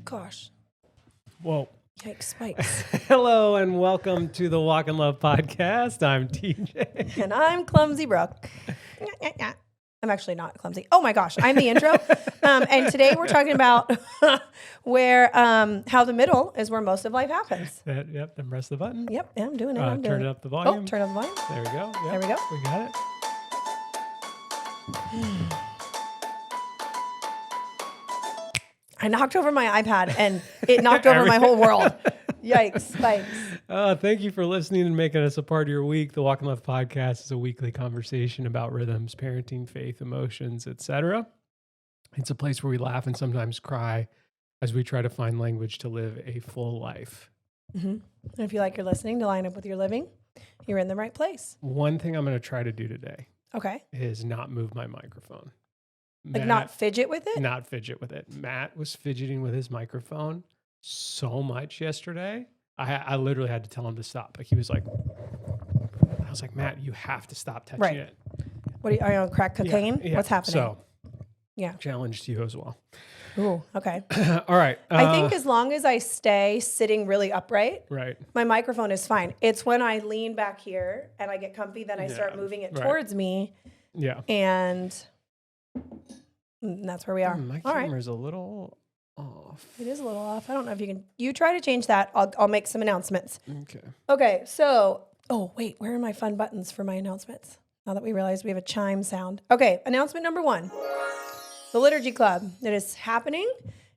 gosh. Whoa. Yikes, spikes. Hello and welcome to the Walk and Love podcast. I'm TJ. And I'm Clumsy Brooke. I'm actually not clumsy. Oh my gosh, I'm the intro. And today we're talking about where how the middle is where most of life happens. Yep, then press the button. Yep, I'm doing it. Turn up the volume. Oh, turn up the volume. There we go. Yep, There we go. We got it. I knocked over my iPad and it knocked over my whole world. Yikes, spikes. Thank you for listening and making us a part of your week. The Walk and Love podcast is a weekly conversation about rhythms, parenting, faith, emotions, etc. It's a place where we laugh and sometimes cry as we try to find language to live a full life. Mm-hmm. And if you like your listening to line up with your living, you're in the right place. One thing I'm going to try to do today Okay. is not move my microphone. Like not fidget with it? Not fidget with it. Matt was fidgeting with his microphone so much yesterday. I literally had to tell him to stop. Like he was like, I was like, Matt, you have to stop touching it. What are you on crack cocaine? Yeah. What's happening? So, yeah. Challenge to you as well. Ooh, okay. All right. I think as long as I stay sitting really upright, right, my microphone is fine. It's when I lean back here and I get comfy, then I start moving it towards me. Yeah. And that's where we are. My All camera's a little off. It is a little off. I don't know if you can. You try to change that. I'll make some announcements. Okay. Okay. So, oh wait, where are my fun buttons for my announcements? Now that we realize we have a chime sound. Okay. Announcement number 1: the Liturgy Club. It is happening.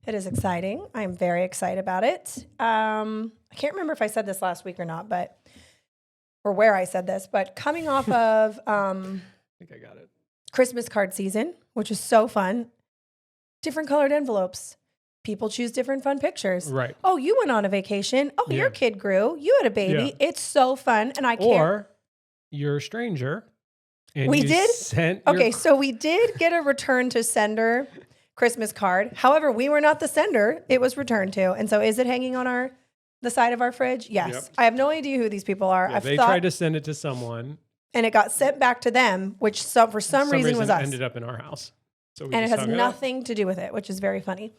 It is exciting. I am very excited about it. I can't remember if I said this last week or not, or where I said this, but coming off of I think I got it. Christmas card season, which is so fun. Different colored envelopes. People choose different fun pictures. Right. Oh, you went on a vacation. Oh, your kid grew. You had a baby. Yeah. It's so fun. And I can't. Or you're a stranger. And we did? So we did get a return to sender Christmas card. However, we were not the sender. It was returned to. And so is it hanging on the side of our fridge? Yes. Yep. I have no idea who these people are. Yeah, they tried to send it to someone. And it got sent back to them, which for some reason was us. Ended up in our house. So and it has nothing to do with it, which is very funny.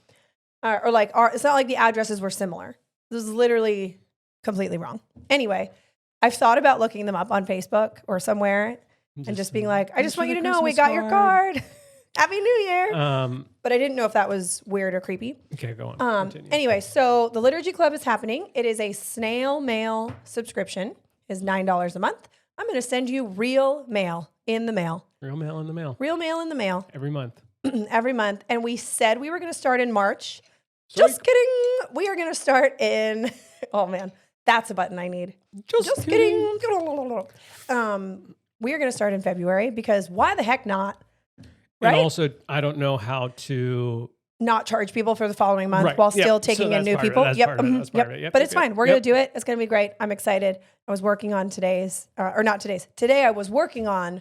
It's not like the addresses were similar. This is literally completely wrong. Anyway, I've thought about looking them up on Facebook or somewhere and just being like, I just want you to know we got your card. Happy New Year. But I didn't know if that was weird or creepy. Okay, go on. Anyway, so the Liturgy Club is happening. It is a snail mail subscription. It is $9 a month. I'm going to send you real mail in the mail. Real mail in the mail. Real mail in the mail. Every month. Every month. And we said we were going to start in March. Just kidding. We are going to start in, oh man, that's a button I need. Just kidding. We are going to start in February because why the heck not? Right? And also, I don't know how to not charge people for the following month while still taking in new people. But it's fine. We're going to do it. It's going to be great. I'm excited. I was working on Today I was working on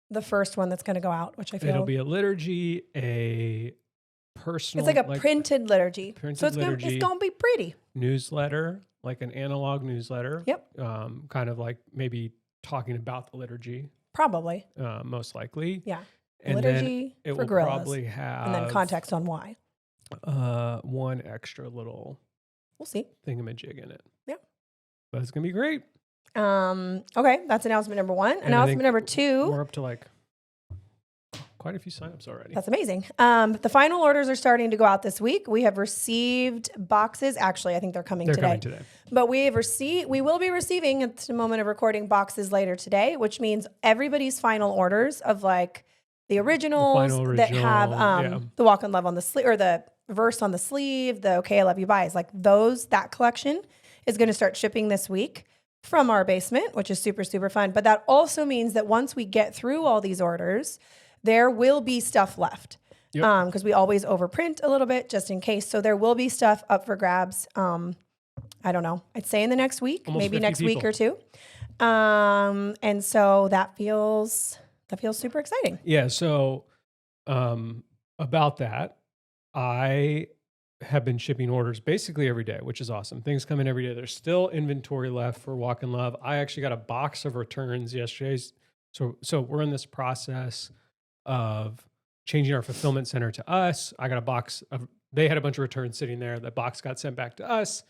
the first one that's going to go out, which I feel. It'll be a liturgy, a personal. It's like a printed liturgy. So it's going to be pretty. Newsletter, like an analog newsletter. Yep. Kind of like maybe talking about the liturgy. Probably. Most likely. Yeah. And liturgy then it for will gorillas. Probably have. And then context on why. One extra little. We'll see. Thingamajig in it. Yeah. But it's going to be great. Okay, that's announcement number 1. Announcement number 2. We're up to quite a few signups already. That's amazing. The final orders are starting to go out this week. We have received boxes. Actually, I think they're coming today. But we will be receiving at the moment of recording boxes later today, which means everybody's final orders of the originals that have the Walk in Love on the sleeve or the verse on the sleeve, the Okay, I Love You Buys, that collection is going to start shipping this week from our basement, which is super, super fun. But that also means that once we get through all these orders, there will be stuff left. Because we always overprint a little bit just in case. So there will be stuff up for grabs. I don't know. I'd say in the next week, maybe next week or two. And so that feels super exciting. Yeah. So about that, I have been shipping orders basically every day, which is awesome. Things come in every day. There's still inventory left for Walk in Love. I actually got a box of returns yesterday. So we're in this process of changing our fulfillment center to us. I got a box of they had a bunch of returns sitting there. The box got sent back to us.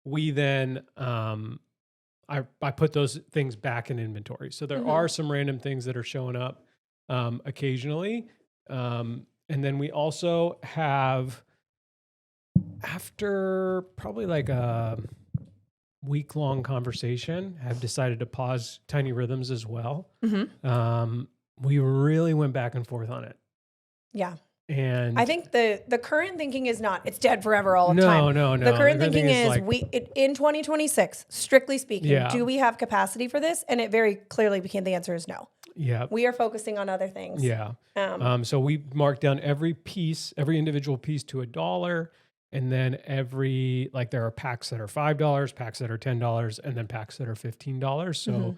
We then, I put those things back in inventory. So there are some random things that are showing up occasionally. And then we also have, after probably like a week-long conversation, have decided to pause Tiny Rhythms as well. We really went back and forth on it. Yeah. And I think the current thinking is not, it's dead forever all the time. No. The current thinking is in 2026, strictly speaking, do we have capacity for this? And it very clearly became the answer is no. Yeah. We are focusing on other things. Yeah. So we marked down every individual piece to $1. And then there are packs that are $5, packs that are $10, and then packs that are $15. So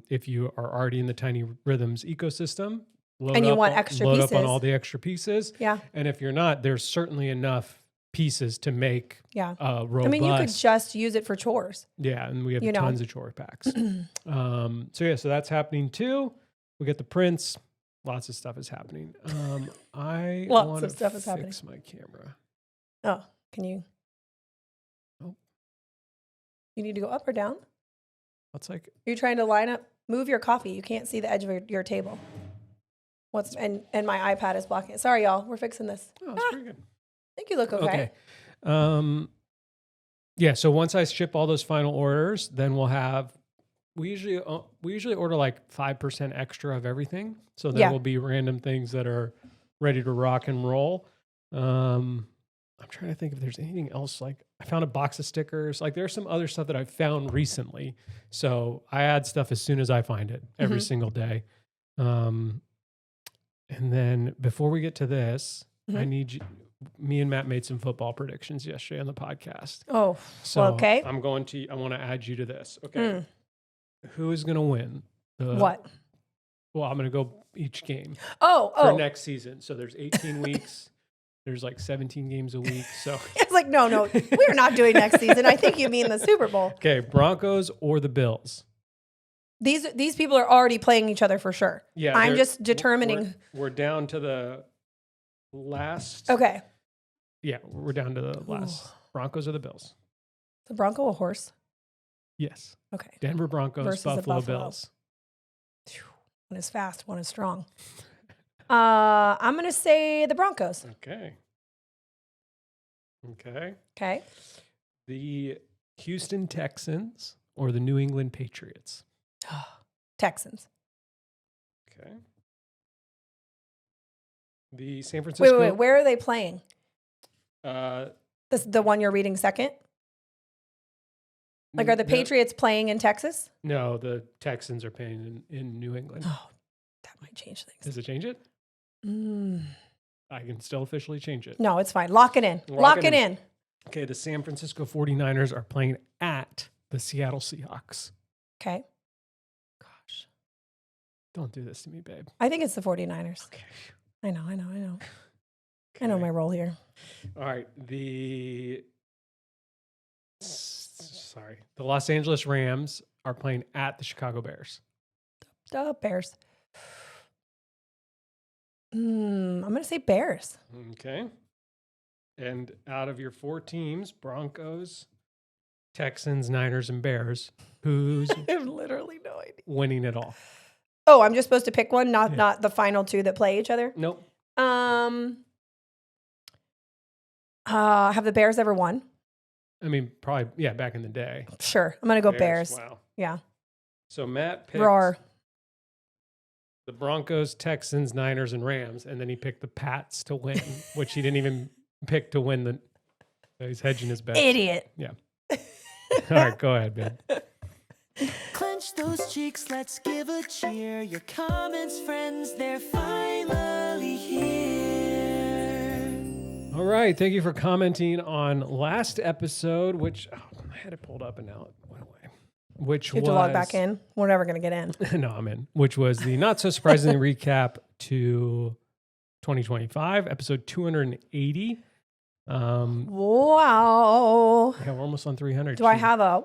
if you are already in the Tiny Rhythms ecosystem, load up on all the extra pieces. Yeah. And if you're not, there's certainly enough pieces to make robust. I mean, you could just use it for chores. Yeah, and we have tons of chore packs. So that's happening too. We get the prints. Lots of stuff is happening. Lots of stuff is happening. Fix my camera. Oh, can you? Oh. You need to go up or down? It's like you're trying to line up. Move your coffee. You can't see the edge of your table. And my iPad is blocking it. Sorry, y'all. We're fixing this. Oh, that's pretty good. I think you look okay. Yeah. So once I ship all those final orders, then we usually order like 5% extra of everything. So there will be random things that are ready to rock and roll. I'm trying to think if there's anything else. Like I found a box of stickers. Like there's some other stuff that I found recently. So I add stuff as soon as I find it every single day. And then before we get to this, I need you. Me and Matt made some football predictions yesterday on the podcast. Oh, so okay. I want to add you to this. Okay. Who is going to win? What? Well, I'm going to go each game. For next season. So there's 18 weeks. There's like 17 games a week. So it's like, no, we're not doing next season. I think you mean the Super Bowl. Okay. Broncos or the Bills? These people are already playing each other for sure. Yeah. I'm just determining. We're down to the last. Okay. Yeah. We're down to the last. Ooh. Broncos or the Bills? The Bronco a horse? Yes. Okay. Denver Broncos versus Buffalo Bills. One is fast, one is strong. I'm going to say the Broncos. Okay. The Houston Texans or the New England Patriots? Texans. Okay. The San Francisco. Wait. Where are they playing? The one you're reading second? Like, are the Patriots playing in Texas? No, the Texans are playing in New England. Oh, that might change things. Does it change it? I can still officially change it. No, it's fine. Lock it in. Lock it in. Okay, the San Francisco 49ers are playing at the Seattle Seahawks. Okay. Gosh. Don't do this to me, babe. I think it's the 49ers. Okay. I know. Okay. I know my role here. All right. The Los Angeles Rams are playing at the Chicago Bears. The Bears. I'm going to say Bears. Okay. And out of your 4 teams, Broncos, Texans, Niners, and Bears, who's I have literally no idea. Winning it all? Oh, I'm just supposed to pick one, not the final 2 that play each other? Nope. Have the Bears ever won? I mean, probably, yeah, back in the day. Sure. I'm going to go Bears. Wow. Yeah. So Matt picked the Broncos, Texans, Niners, and Rams, and then he picked the Pats to win, which he didn't even pick to win. He's hedging his bets. Idiot. Yeah. All right, go ahead, man. Clench those cheeks, let's give a cheer. Your comments, friends, they're finally here. All right, thank you for commenting on last episode, which I had it pulled up and now it went away. Which you have to log back in. We're never going to get in. No, I'm in. Which was the not so surprising recap to 2025, episode 280. Wow. Yeah, we're almost on 300. Do I have I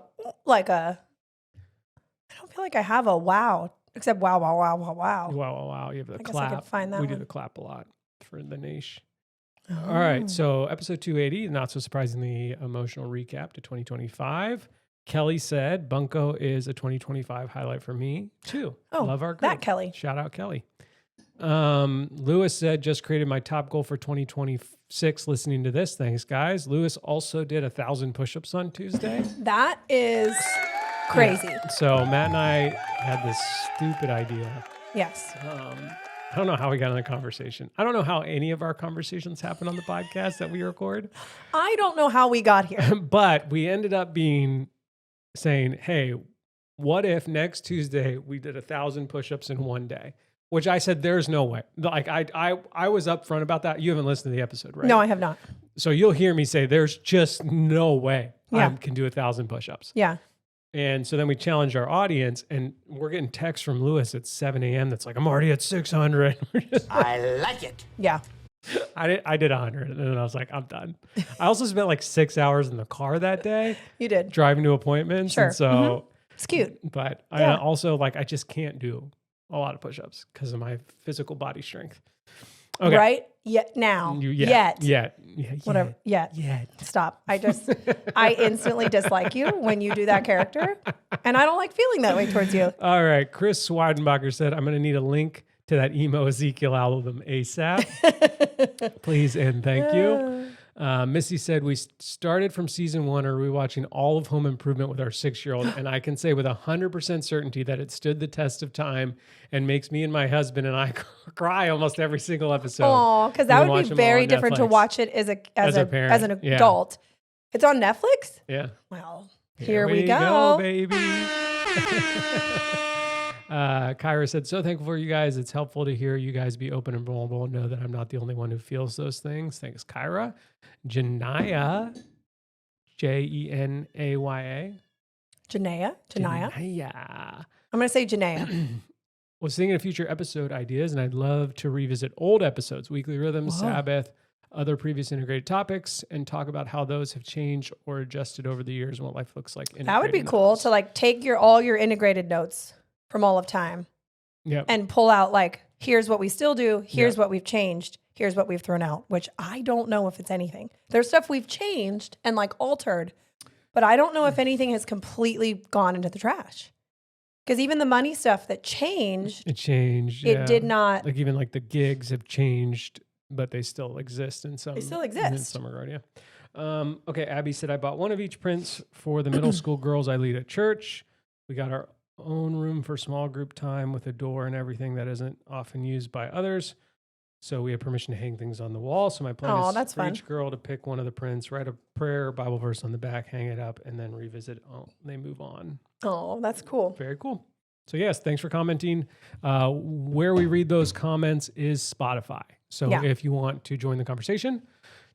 don't feel like I have a wow, except wow. Wow. You have the clap. I guess I could find that we one. do the clap a lot for the niche. All right. So episode 280, not so surprisingly, emotional recap to 2025. Kelly said Bunko is a 2025 highlight for me too. Oh, love our group. that Kelly. Shout out Kelly. Lewis said, just created my top goal for 2026 listening to this. Thanks, guys. Lewis also did 1,000 push-ups on Tuesday. That is crazy. Yeah. So Matt and I had this stupid idea. Yes. I don't know how we got in the conversation. I don't know how any of our conversations happen on the podcast that we record. I don't know how we got here. But we ended up saying, hey, what if next Tuesday we did 1,000 push-ups in one day? Which I said, there's no way. Like I was upfront about that. You haven't listened to the episode, right? No, I have not. So you'll hear me say, there's just no way Yeah. I can do 1,000 push-ups. Yeah. And so then we challenged our audience, and we're getting texts from Lewis at 7 a.m. that's like, I'm already at 600. I like it. Yeah. I did 100, and then I was like, I'm done. I also spent like 6 hours in the car that day. You did. Driving to appointments. Sure. And so It's cute. But Yeah. I also I just can't do a lot of push-ups because of my physical body strength. Okay. Right? Yet now. Yet. Whatever. Yet. Stop. I instantly dislike you when you do that character. And I don't like feeling that way towards you. All right. Chris Swidenbacher said, I'm going to need a link to that emo Ezekiel album ASAP. Please and thank you. Missy said, we started from season 1 or rewatching all of Home Improvement with our 6-year-old, and I can say with 100% certainty that it stood the test of time and makes me and my husband and I cry almost every single episode. Oh, because that would be very different to watch it as a parent. As an adult. Yeah. It's on Netflix? Yeah. Well, here we go. Baby. Kyra said, so thankful for you guys. It's helpful to hear you guys be open and vulnerable and know that I'm not the only one who feels those things. Thanks, Kyra. Janaya, Jenaya. Janaya. Janaya. I'm going to say Janaya. Was thinking of future episode ideas, and I'd love to revisit old episodes, Weekly Rhythms, Sabbath, other previous integrated topics, and talk about how those have changed or adjusted over the years and what life looks like. That would be cool to take all your integrated notes from all of time and pull out here's what we still do, here's what we've changed, here's what we've thrown out, which I don't know if it's anything. There's stuff we've changed and altered, but I don't know if anything has completely gone into the trash. Because even the money stuff that changed. It changed. It did not. Even the gigs have changed, but they still exist in some. They still exist. In some regard, yeah. Okay, Abby said, I bought one of each prints for the middle school girls I lead at church. We got our own room for small group time with a door and everything that isn't often used by others. So we have permission to hang things on the wall. So my plan is for each girl to pick one of the prints, write a prayer, Bible verse on the back, hang it up, and then revisit it. Oh, they move on. Oh, that's cool. Very cool. So yes, thanks for commenting. Where we read those comments is Spotify. So if you want to join the conversation,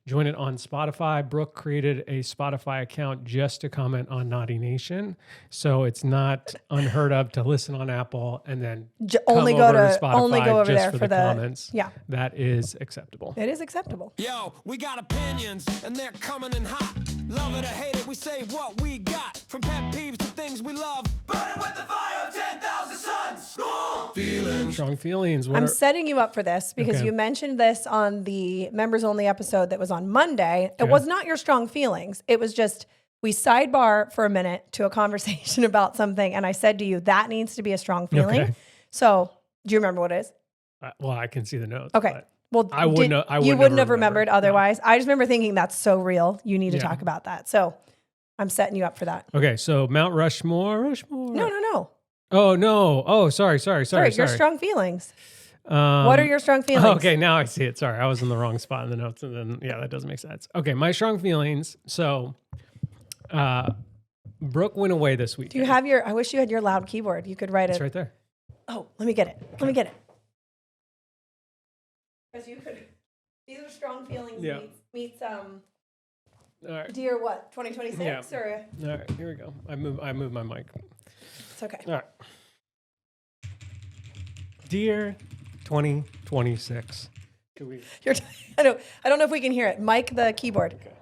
join it on Spotify. Brooke created a Spotify account just to comment on Naughty Nation. So it's not unheard of to listen on Apple and then only go to Spotify just there for the comments. Yeah. That is acceptable. It is acceptable. Yo, we got opinions and they're coming in hot. Love it or hate it, we say what we got. From pet peeves to things we love. Burning with the fire of 10,000 suns. Feelings. Strong feelings. I'm setting you up for this because you mentioned this on the members only episode that was on Monday. It was not your strong feelings. It was just we sidebar for a minute to a conversation about something. And I said to you, that needs to be a strong feeling. Okay. So do you remember what it is? Well, I can see the notes. Okay. Well, I wouldn't have remembered otherwise. No. I just remember thinking that's so real. You need to talk about that. So I'm setting you up for that. Okay. So Mount Rushmore. No. Oh, no. Oh, sorry. Your strong feelings. What are your strong feelings? Okay, now I see it. Sorry, I was in the wrong spot in the notes. And then, that doesn't make sense. Okay, my strong feelings. So, Brooke went away this week. Do you have I wish you had your loud keyboard. You could write it. It's right there. Oh, let me get it. Because you could, these are strong feelings meets all right. Dear what, 2026? Yeah. Or? All right, here we go. I moved my mic. It's okay. All right. Dear 2026. I don't know if we can hear it. Mic the keyboard. Okay.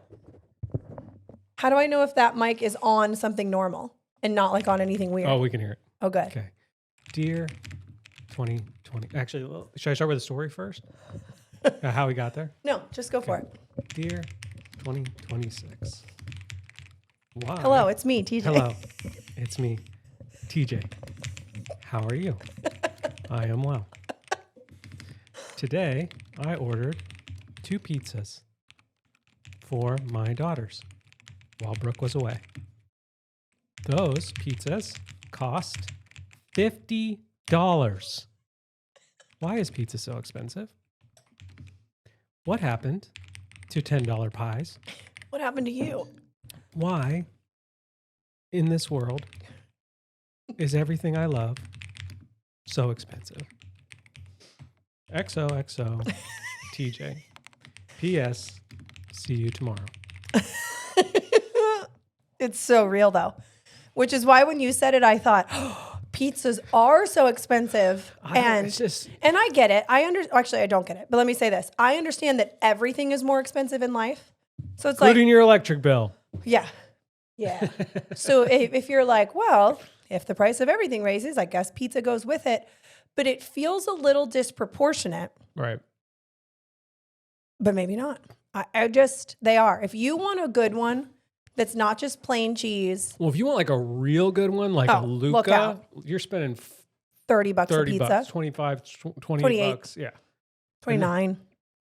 How do I know if that mic is on something normal and not on anything weird? Oh, we can hear it. Oh, good. Okay. Dear 2020. Actually, should I start with a story first? How we got there? No, just go for it. Dear 2026. Why? Hello, it's me, TJ. Hello, it's me, TJ. How are you? I am well. Today, I ordered 2 pizzas for my daughters while Brooke was away. Those pizzas cost $50. Why is pizza so expensive? What happened to $10 pies? What happened to you? Why in this world is everything I love so expensive? XOXO TJ. P.S. See you tomorrow. It's so real though, which is why when you said it, I thought, oh, pizzas are so expensive. And I get it. Actually, I don't get it. But let me say this. I understand that everything is more expensive in life. So it's including your electric bill. Yeah. Yeah. So if you're like, well, if the price of everything raises, I guess pizza goes with it. But it feels a little disproportionate. Right. But maybe not. They are. If you want a good one that's not just plain cheese. Well, if you want like a real good one, like a Luca, you're spending $30 a pizza. Bucks, 25, 28 bucks. Yeah. 29.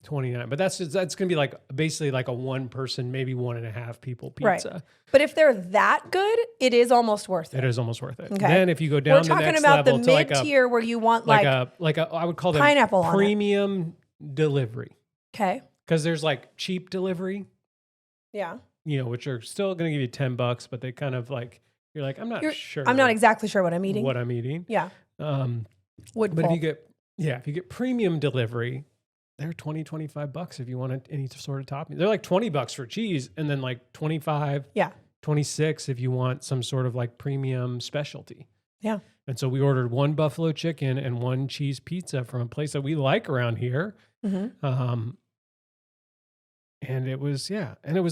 29. But that's going to be like basically like a 1 person, maybe 1.5 people pizza. Right. But if they're that good, it is almost worth it. It is almost worth it. Okay. Then if you go down the next level, we're talking about the mid-tier where you want like a I would call them pineapple on premium delivery. Okay. Because there's like cheap delivery. Yeah. You know, which are still going to give you $10, but they kind of like, you're like, I'm not sure. I'm not exactly sure what I'm eating. Yeah. But if you get premium delivery, they're $20-$25 if you want any sort of topping. They're like $20 for cheese, and then like 25, 26 if you want some sort of like premium specialty. Yeah. And so we ordered 1 buffalo chicken and 1 cheese pizza from a place that we like around here. Mm-hmm. And it was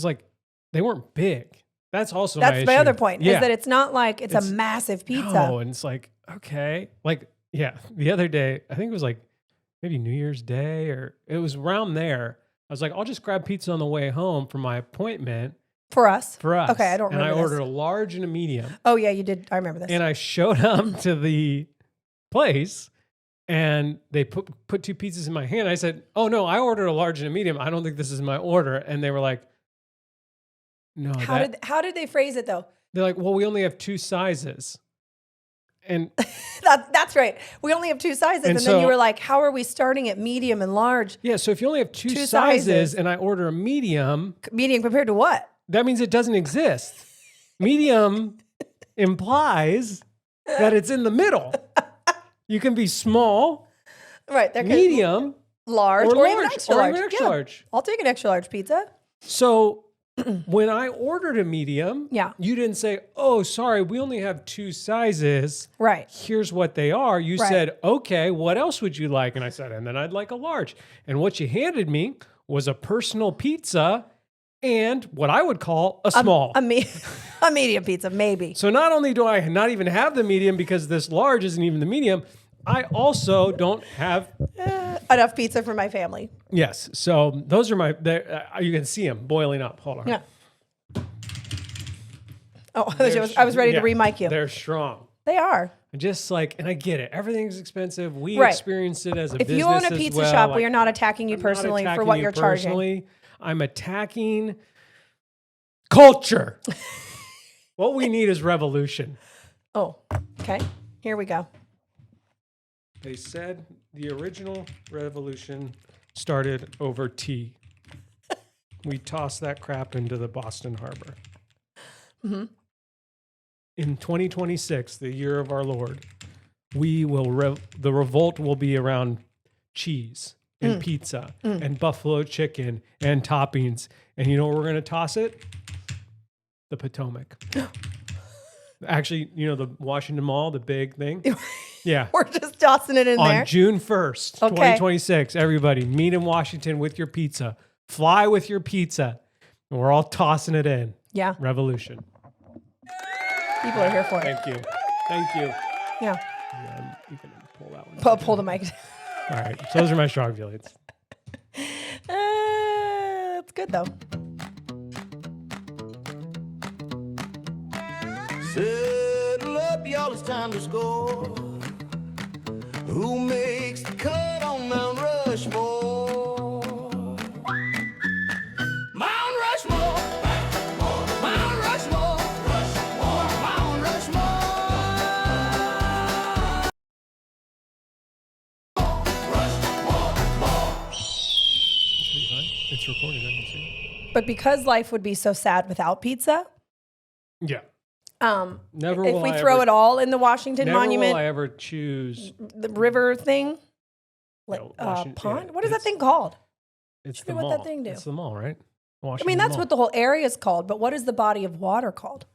like they weren't big. That's also my other point is that it's not like it's a massive pizza. No, and it's like, okay. Like, yeah, the other day, I think it was like maybe New Year's Day or it was around there. I was like, I'll just grab pizza on the way home for my appointment. For us? Okay, I don't remember. And I ordered a large and a medium. Oh, yeah, you did. I remember this. And I showed up to the place and they put 2 pizzas in my hand. I said, oh, no, I ordered a large and a medium. I don't think this is my order. And they were like, no. How did they phrase it, though? They're like, well, we only have 2 sizes. And that's right. We only have 2 sizes. And then you were like, how are we starting at medium and large? Yeah, so if you only have two sizes and I order a medium. Medium compared to what? That means it doesn't exist. Medium implies that it's in the middle. You can be small, right? Medium, large, or even extra large. Large. I'll take an extra large pizza. So when I ordered a medium, you didn't say, oh, sorry, we only have 2 sizes. Right. Here's what they are. You said, okay, what else would you like? And I said, and then I'd like a large. And what you handed me was a personal pizza and what I would call a small. A medium pizza, maybe. So not only do I not even have the medium because this large isn't even the medium, I also don't have enough pizza for my family. Yes. So those are you can see them boiling up. Hold on. Yeah. Oh, I was ready to re-mic you. They're strong. They are. Just like, and I get it. Everything's expensive. We experienced it as a business. If you own a pizza shop, we are not attacking you personally for what you're charging. I'm attacking culture. What we need is revolution. Oh, okay. Here we go. They said the original revolution started over tea. We tossed that crap into the Boston Harbor. Mm-hmm. In 2026, the year of our Lord, the revolt will be around cheese and pizza and buffalo chicken and toppings. And you know where we're going to toss it? The Potomac. Actually, you know, the Washington Mall, the big thing? Yeah. We're just tossing it in there. On June 1st, 2026, everybody meet in Washington with your pizza. Fly with your pizza. And we're all tossing it in. Yeah. Revolution. People are here for it. Thank you. Thank you. Yeah. You can pull that one. Pull the mic. All right. So those are my strong feelings. It's good though. Settle up, y'all, it's time to score. Who makes the cut on Mount Rushmore? Mount Rushmore! Mount Rushmore! Mount It's recorded, I can see. But because life would be so sad without pizza, Yeah. Never if we throw it all in the Washington Monument, will I ever choose the river thing, pond. Yeah, what is that thing called? It's the what mall. that thing do? It's the mall, right? I mean, that's what the whole area is called. But what is the body of water called?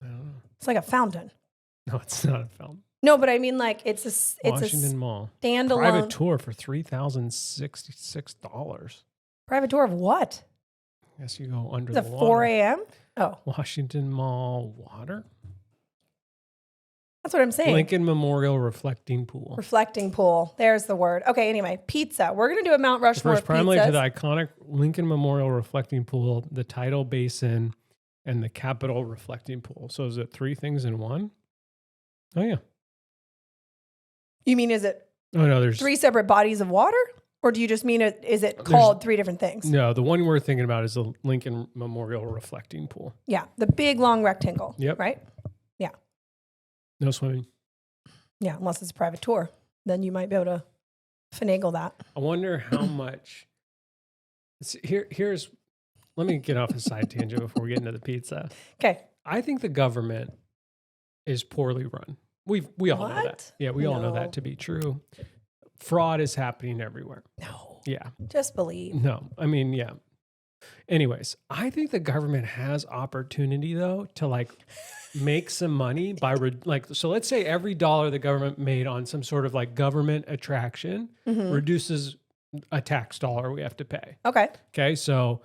I don't know. It's like a fountain. No, it's not a fountain. No, but I mean, like it's Washington Mall standalone private tour for $3,066. Private tour of what? I guess you go under the the 4 a.m. Oh, Washington Mall water. That's what I'm saying. Lincoln Memorial Reflecting Pool. Reflecting pool. There's the word. Okay, anyway, pizza. We're going to do a Mount Rushmore of primarily pizzas. to the iconic Lincoln Memorial Reflecting Pool, the Tidal Basin, and the Capitol Reflecting Pool. So is it 3 things in one? Oh, yeah. You mean, is it Oh, no, there's 3 separate bodies of water? Or do you just mean is it called 3 different things? No, the one we're thinking about is the Lincoln Memorial Reflecting Pool. Yeah, the big long rectangle. Yep. Right? Yeah. No swimming. Yeah, unless it's a private tour. Then you might be able to finagle that. I wonder how much. Here's. Let me get off a side tangent before we get into the pizza. Okay. I think the government is poorly run. We all know that. What? Yeah, we all know No. that to be true. Fraud is happening everywhere. No. Yeah. Just believe. No. I mean, yeah. Anyways, I think the government has opportunity though to like make some money by so let's say every dollar the government made on some sort of like government attraction reduces a tax dollar we have to pay. Okay. Okay, so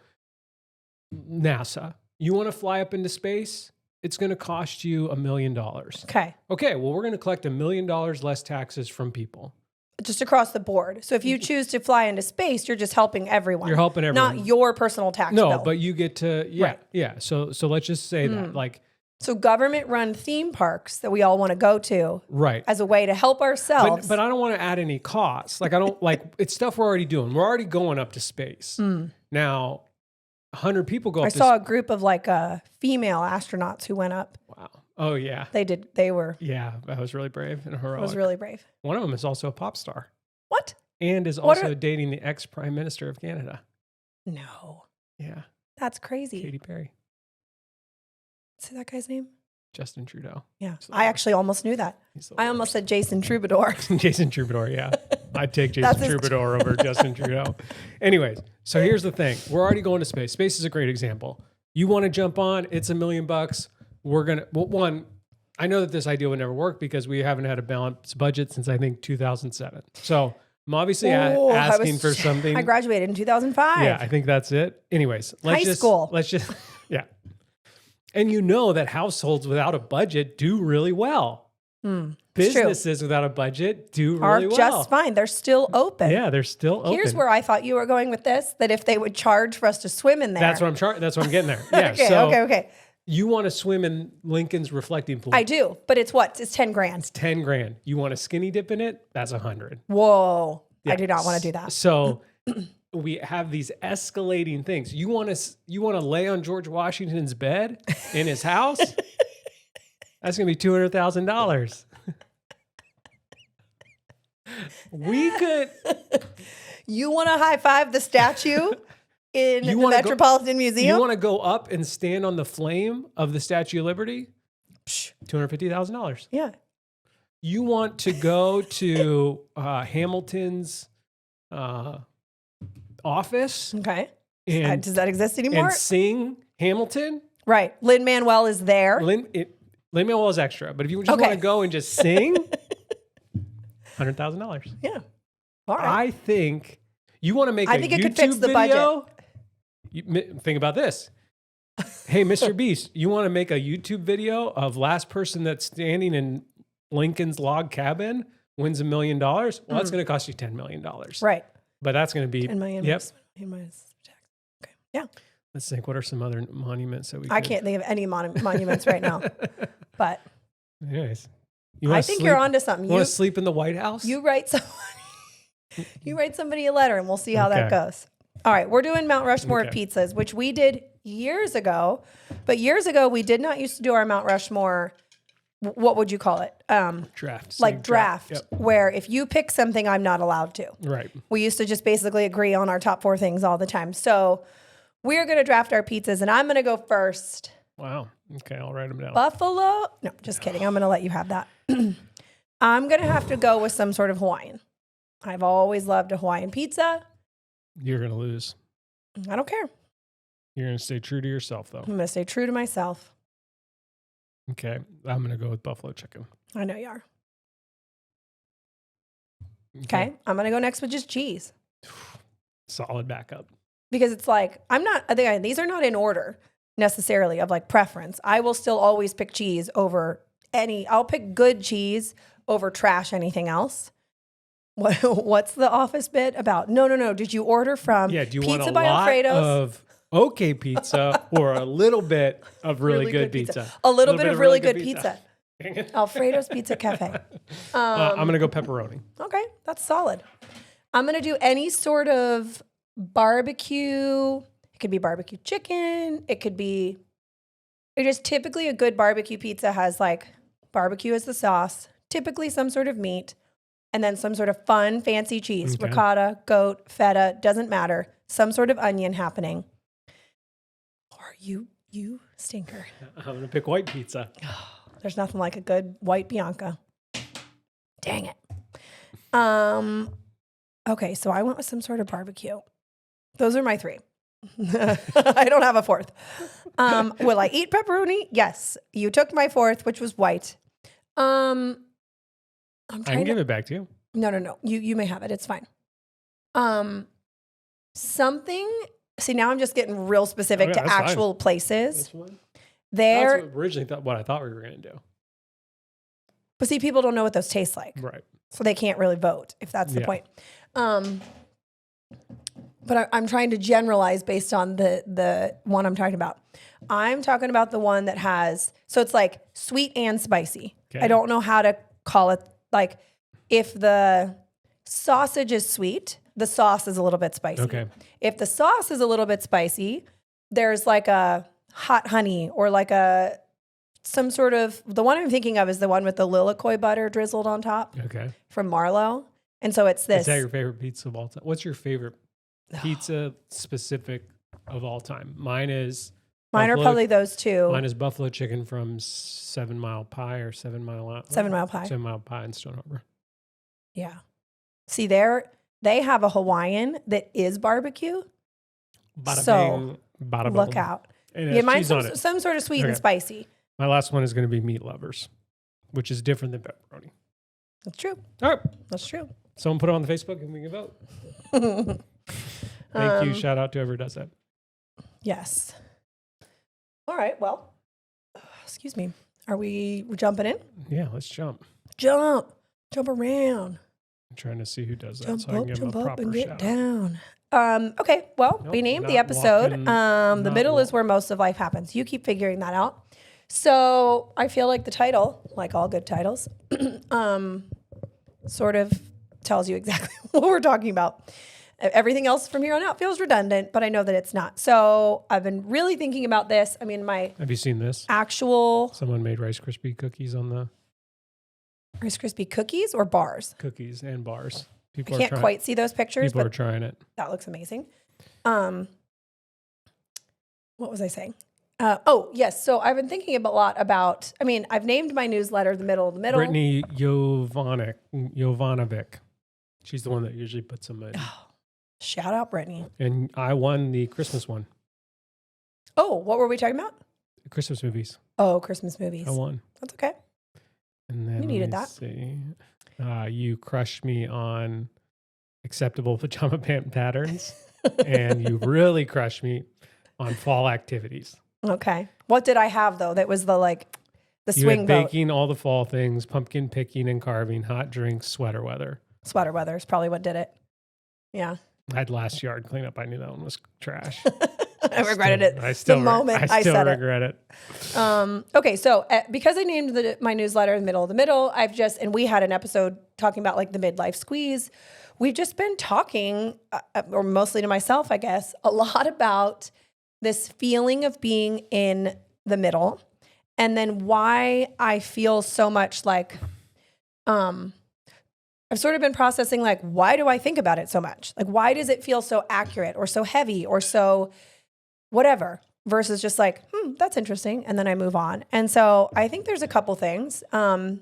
NASA, you want to fly up into space? It's going to cost you $1 million. Okay. Okay, well, we're going to collect $1 million less taxes from people. Just across the board. So if you choose to fly into space, you're just helping everyone. You're helping everyone. Not your personal tax No, bill. but you get to, yeah. So let's just say that, like, So government-run theme parks that we all want to go to right. as a way to help ourselves. But I don't want to add any costs. Like, I don't, like, it's stuff we're already doing. We're already going up to space. Now, 100 people go up I saw a group of like female astronauts who went up. Wow. Oh, yeah. They were. Yeah, that was really brave and heroic. It was really brave. One of them is also a pop star. What? And is also dating the ex-prime minister of Canada. No. Yeah. That's crazy. Katy Perry. Say that guy's name? Justin Trudeau. Yeah. I actually almost knew that. I almost said Jason Troubadour. Jason Troubadour, yeah. I'd take Jason Troubadour over Justin Trudeau. Anyways, so here's the thing. We're already going to space. Space is a great example. You want to jump on, it's $1 million. We're going to, well, one, I know that this idea would never work because we haven't had a balanced budget since I think 2007. So I'm obviously asking for something. I graduated in 2005. Yeah, I think that's it. Anyways, let's just, yeah. And you know that households without a budget do really well. Businesses without a budget do really well. Are just fine. They're still open. Yeah, they're still open. Here's where I thought you were going with this, that if they would charge for us to swim in there. That's what I'm getting there. Yeah. Okay. You want to swim in Lincoln's reflecting pool. I do, but it's what? It's 10 grand. It's 10 grand. You want to skinny dip in it? That's 100. Whoa. Yeah. I do not want to do that. So we have these escalating things. You want to lay on George Washington's bed in his house? That's going to be $200,000. We could. You want to high five the statue in the Metropolitan Museum? You want to go up and stand on the flame of the Statue of Liberty? $250,000. Yeah. You want to go to Hamilton's office? Okay. And does that exist anymore? And sing Hamilton? Right. Lin-Manuel is there. Lin-Manuel is extra, but if you just want to go and just sing, $100,000. Yeah. All right. I think you want to make a think it YouTube could fix the video. Think about this. Hey, Mr. Beast, you want to make a YouTube video of last person that's standing in Lincoln's log cabin wins $1 million? Well, that's going to cost you $10 million. Right. But that's going to be 10 million. Yep. Minus 10. Yeah. Let's think. What are some other monuments that we? I can't think of any monuments right now. But anyways, I think you're onto something. You want to sleep in the White House? You write somebody a letter, and we'll see how that goes. All right, we're doing Mount Rushmore of pizzas, which we did years ago. But years ago, we did not used to do our Mount Rushmore. What would you call it? Draft. Like draft, where if you pick something, I'm not allowed to. Right. We used to just basically agree on our top 4 things all the time. So we're going to draft our pizzas, and I'm going to go first. Wow. Okay, I'll write them down. Buffalo. No, just kidding. I'm going to let you have that. I'm going to have to go with some sort of Hawaiian. I've always loved a Hawaiian pizza. You're going to lose. I don't care. You're going to stay true to yourself, though. I'm going to stay true to myself. Okay. I'm going to go with buffalo chicken. I know you are. Okay. I'm going to go next with just cheese. Solid backup. Because it's like, these are not in order necessarily of like preference. I will still always pick cheese over I'll pick good cheese over trash anything else. What's the Office bit about? No. Did you order from do you Pizza want a by lot Alfredo's? of okay pizza or a little bit of really good pizza? A little bit of really good pizza. Alfredo's Pizza Cafe. I'm going to go pepperoni. Okay, that's solid. I'm going to do any sort of barbecue. It could be barbecue chicken. It is typically a good barbecue pizza has like barbecue as the sauce, typically some sort of meat, and then some sort of fun, fancy cheese, ricotta, goat, feta, doesn't matter. Some sort of onion happening. Or you stinker. I'm going to pick white pizza. There's nothing like a good white Bianca. Dang it. Okay, so I went with some sort of barbecue. Those are my 3. I don't have a 4th. Will I eat pepperoni? Yes. You took my 4th, which was white. I can give it back to you. No. You may have it. It's fine. Something. See, now I'm just getting real specific to actual places. That's originally what I thought we were going to do. But see, people don't know what those taste like. Right. So they can't really vote, if that's the point. But I'm trying to generalize based on the one I'm talking about. I'm talking about the one that has, so it's like sweet and spicy. Okay. I don't know how to call it. Like if the sausage is sweet, the sauce is a little bit spicy. Okay. If the sauce is a little bit spicy, there's like a hot honey or like some sort of, the one I'm thinking of is the one with the lilikoi butter drizzled on top. Okay. From Marlowe. And so it's this. Is that your favorite pizza of all time? What's your favorite pizza specific of all time? Mine are probably those 2. Mine is buffalo chicken from 7 Mile Pie or 7 Mile Out. 7 Mile Pie. 7 Mile Pie in Stone Harbor. Yeah. See, they have a Hawaiian that is barbecue. Bada so bing, bada look boom. out. Yeah, mine's some sort of sweet and spicy. My last one is going to be meat lovers, which is different than pepperoni. That's true. All right. That's true. Someone put it on the Facebook and we can vote. Thank you. Shout out to whoever does that. Yes. All right. Well, excuse me. Are we jumping in? Yeah, let's jump. Jump around. I'm trying to see who does that Jump so I can give them a proper and get shout. Down. Okay. Well, we named the episode. The middle is where most of life happens. You keep figuring that out. So I feel like the title, like all good titles, sort of tells you exactly what we're talking about. Everything else from here on out feels redundant, but I know that it's not. So I've been really thinking about this. I mean, Have you seen this? Someone made Rice Krispie cookies on the... Rice Krispie cookies or bars? Cookies and bars. I can't quite see those pictures. People are trying it. That looks amazing. What was I saying? Yes. So I've been thinking a lot about, I've named my newsletter The Middle of the Middle. Brittany Jovanovic. She's the one that usually puts them in. Shout out, Brittany. And I won the Christmas one. Oh, what were we talking about? Christmas movies. Oh, Christmas movies. I won. That's okay. And then we needed that. See. You crushed me on acceptable pajama pant patterns. And you really crushed me on fall activities. Okay. What did I have though? That was the swing boat. Baking, all the fall things, pumpkin picking and carving, hot drinks, sweater weather. Sweater weather is probably what did it. Yeah. I had last yard cleanup. I knew that one was trash. I regretted it the moment I said regret it. Okay, so because I named my newsletter the middle of the middle, and we had an episode talking about like the midlife squeeze. We've just been talking, or mostly to myself, I guess, a lot about this feeling of being in the middle, and then why I feel so much like, I've sort of been processing like, why do I think about it so much? Like, why does it feel so accurate or so heavy or so whatever, versus just like, that's interesting, and then I move on. And so I think there's a couple things. I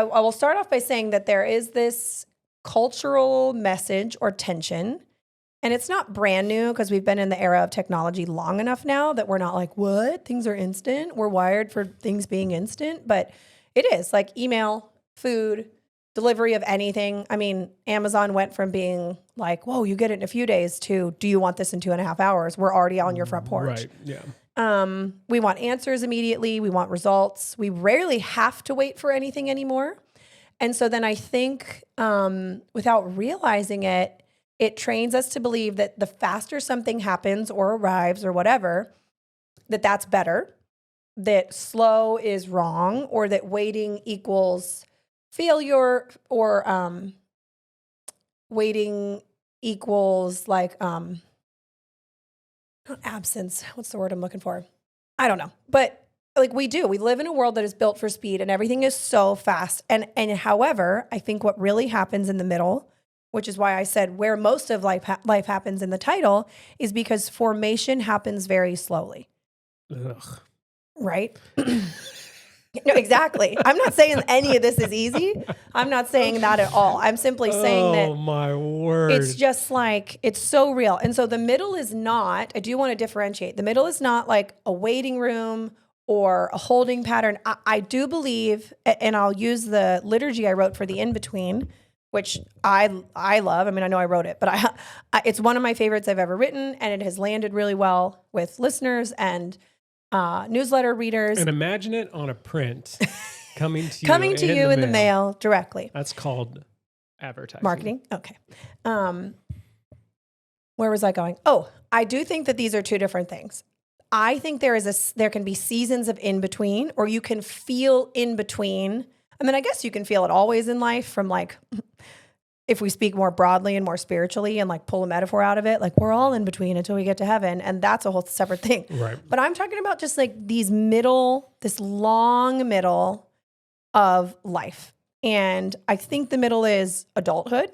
will start off by saying that there is this cultural message or tension, and it's not brand new because we've been in the era of technology long enough now that we're not like, what? Things are instant. We're wired for things being instant, but it is like email, food, delivery of anything. I mean, Amazon went from being like, whoa, you get it in a few days to, do you want this in 2.5 hours? We're already on your front porch. Right. Yeah. We want answers immediately. We want results. We rarely have to wait for anything anymore. And so then I think, without realizing it, it trains us to believe that the faster something happens or arrives or whatever, that's better, that slow is wrong, or that waiting equals failure, or waiting equals like not absence. What's the word I'm looking for? I don't know. But like we live in a world that is built for speed and everything is so fast. And however, I think what really happens in the middle, which is why I said where most of life happens in the title, is because formation happens very slowly. Ugh. Right? No, exactly. I'm not saying any of this is easy. I'm not saying that at all. I'm simply saying that. Oh my word. It's just like, it's so real. And so the middle is not, I do want to differentiate. The middle is not like a waiting room or a holding pattern. I do believe, and I'll use the liturgy I wrote for the in-between, which I love. I mean, I know I wrote it, but it's one of my favorites I've ever written, and it has landed really well with listeners and newsletter readers. And imagine it on a print coming to you in the mail directly. That's called advertising. Marketing. Okay. Where was I going? Oh, I do think that these are two different things. I think there can be seasons of in between, or you can feel in between. I mean, I guess you can feel it always in life, from like, if we speak more broadly and more spiritually and like pull a metaphor out of it, like we're all in between until we get to heaven. And that's a whole separate thing. Right. But I'm talking about just like this long middle of life. And I think the middle is adulthood.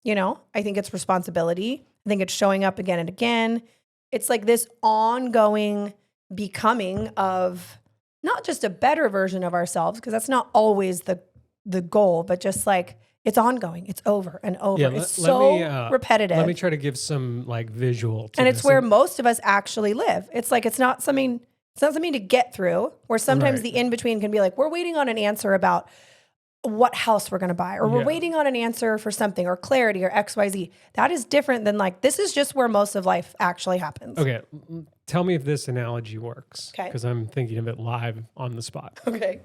I think it's responsibility. I think it's showing up again and again. It's like this ongoing becoming of not just a better version of ourselves, because that's not always the goal, but just like, it's ongoing. It's over and over. Yeah, it's so repetitive. Let me try to give some like visual to and it's where most of us actually live. It's like, it's not something to get through, where sometimes the in-between can be like, we're waiting on an answer about what house we're going to buy, or we're waiting on an answer for something, or clarity, or XYZ. That is different than like, this is just where most of life actually happens. Okay. Tell me if this analogy works. Okay. Because I'm thinking of it live on the spot. Okay.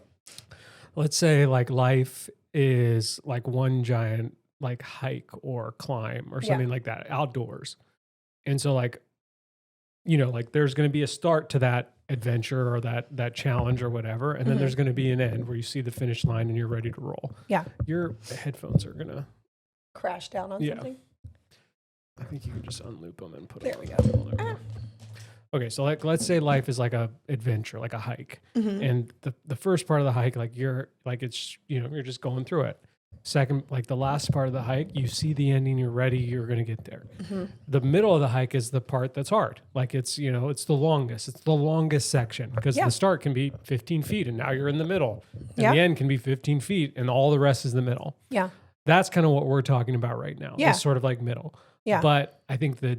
Let's say like life is like one giant like hike or climb or something like that, outdoors. And so like, like there's going to be a start to that adventure or that challenge or whatever. And then there's going to be an end where you see the finish line and you're ready to roll. Yeah. Your headphones are going to crash down on something. I think you can just unloop them and put there them. There we go. Okay, so like let's say life is like a adventure, like a hike, and the first part of the hike, like you're like it's you're just going through it. Second, like the last part of the hike, you see the ending, you're ready, you're going to get there. The middle of the hike is the part that's hard. Like it's it's the longest section, because the start can be 15 feet and now you're in the middle, and the end can be 15 feet and all the rest is the middle. Yeah, that's kind of what we're talking about right now. Yeah, it's sort of like middle. Yeah, but I think the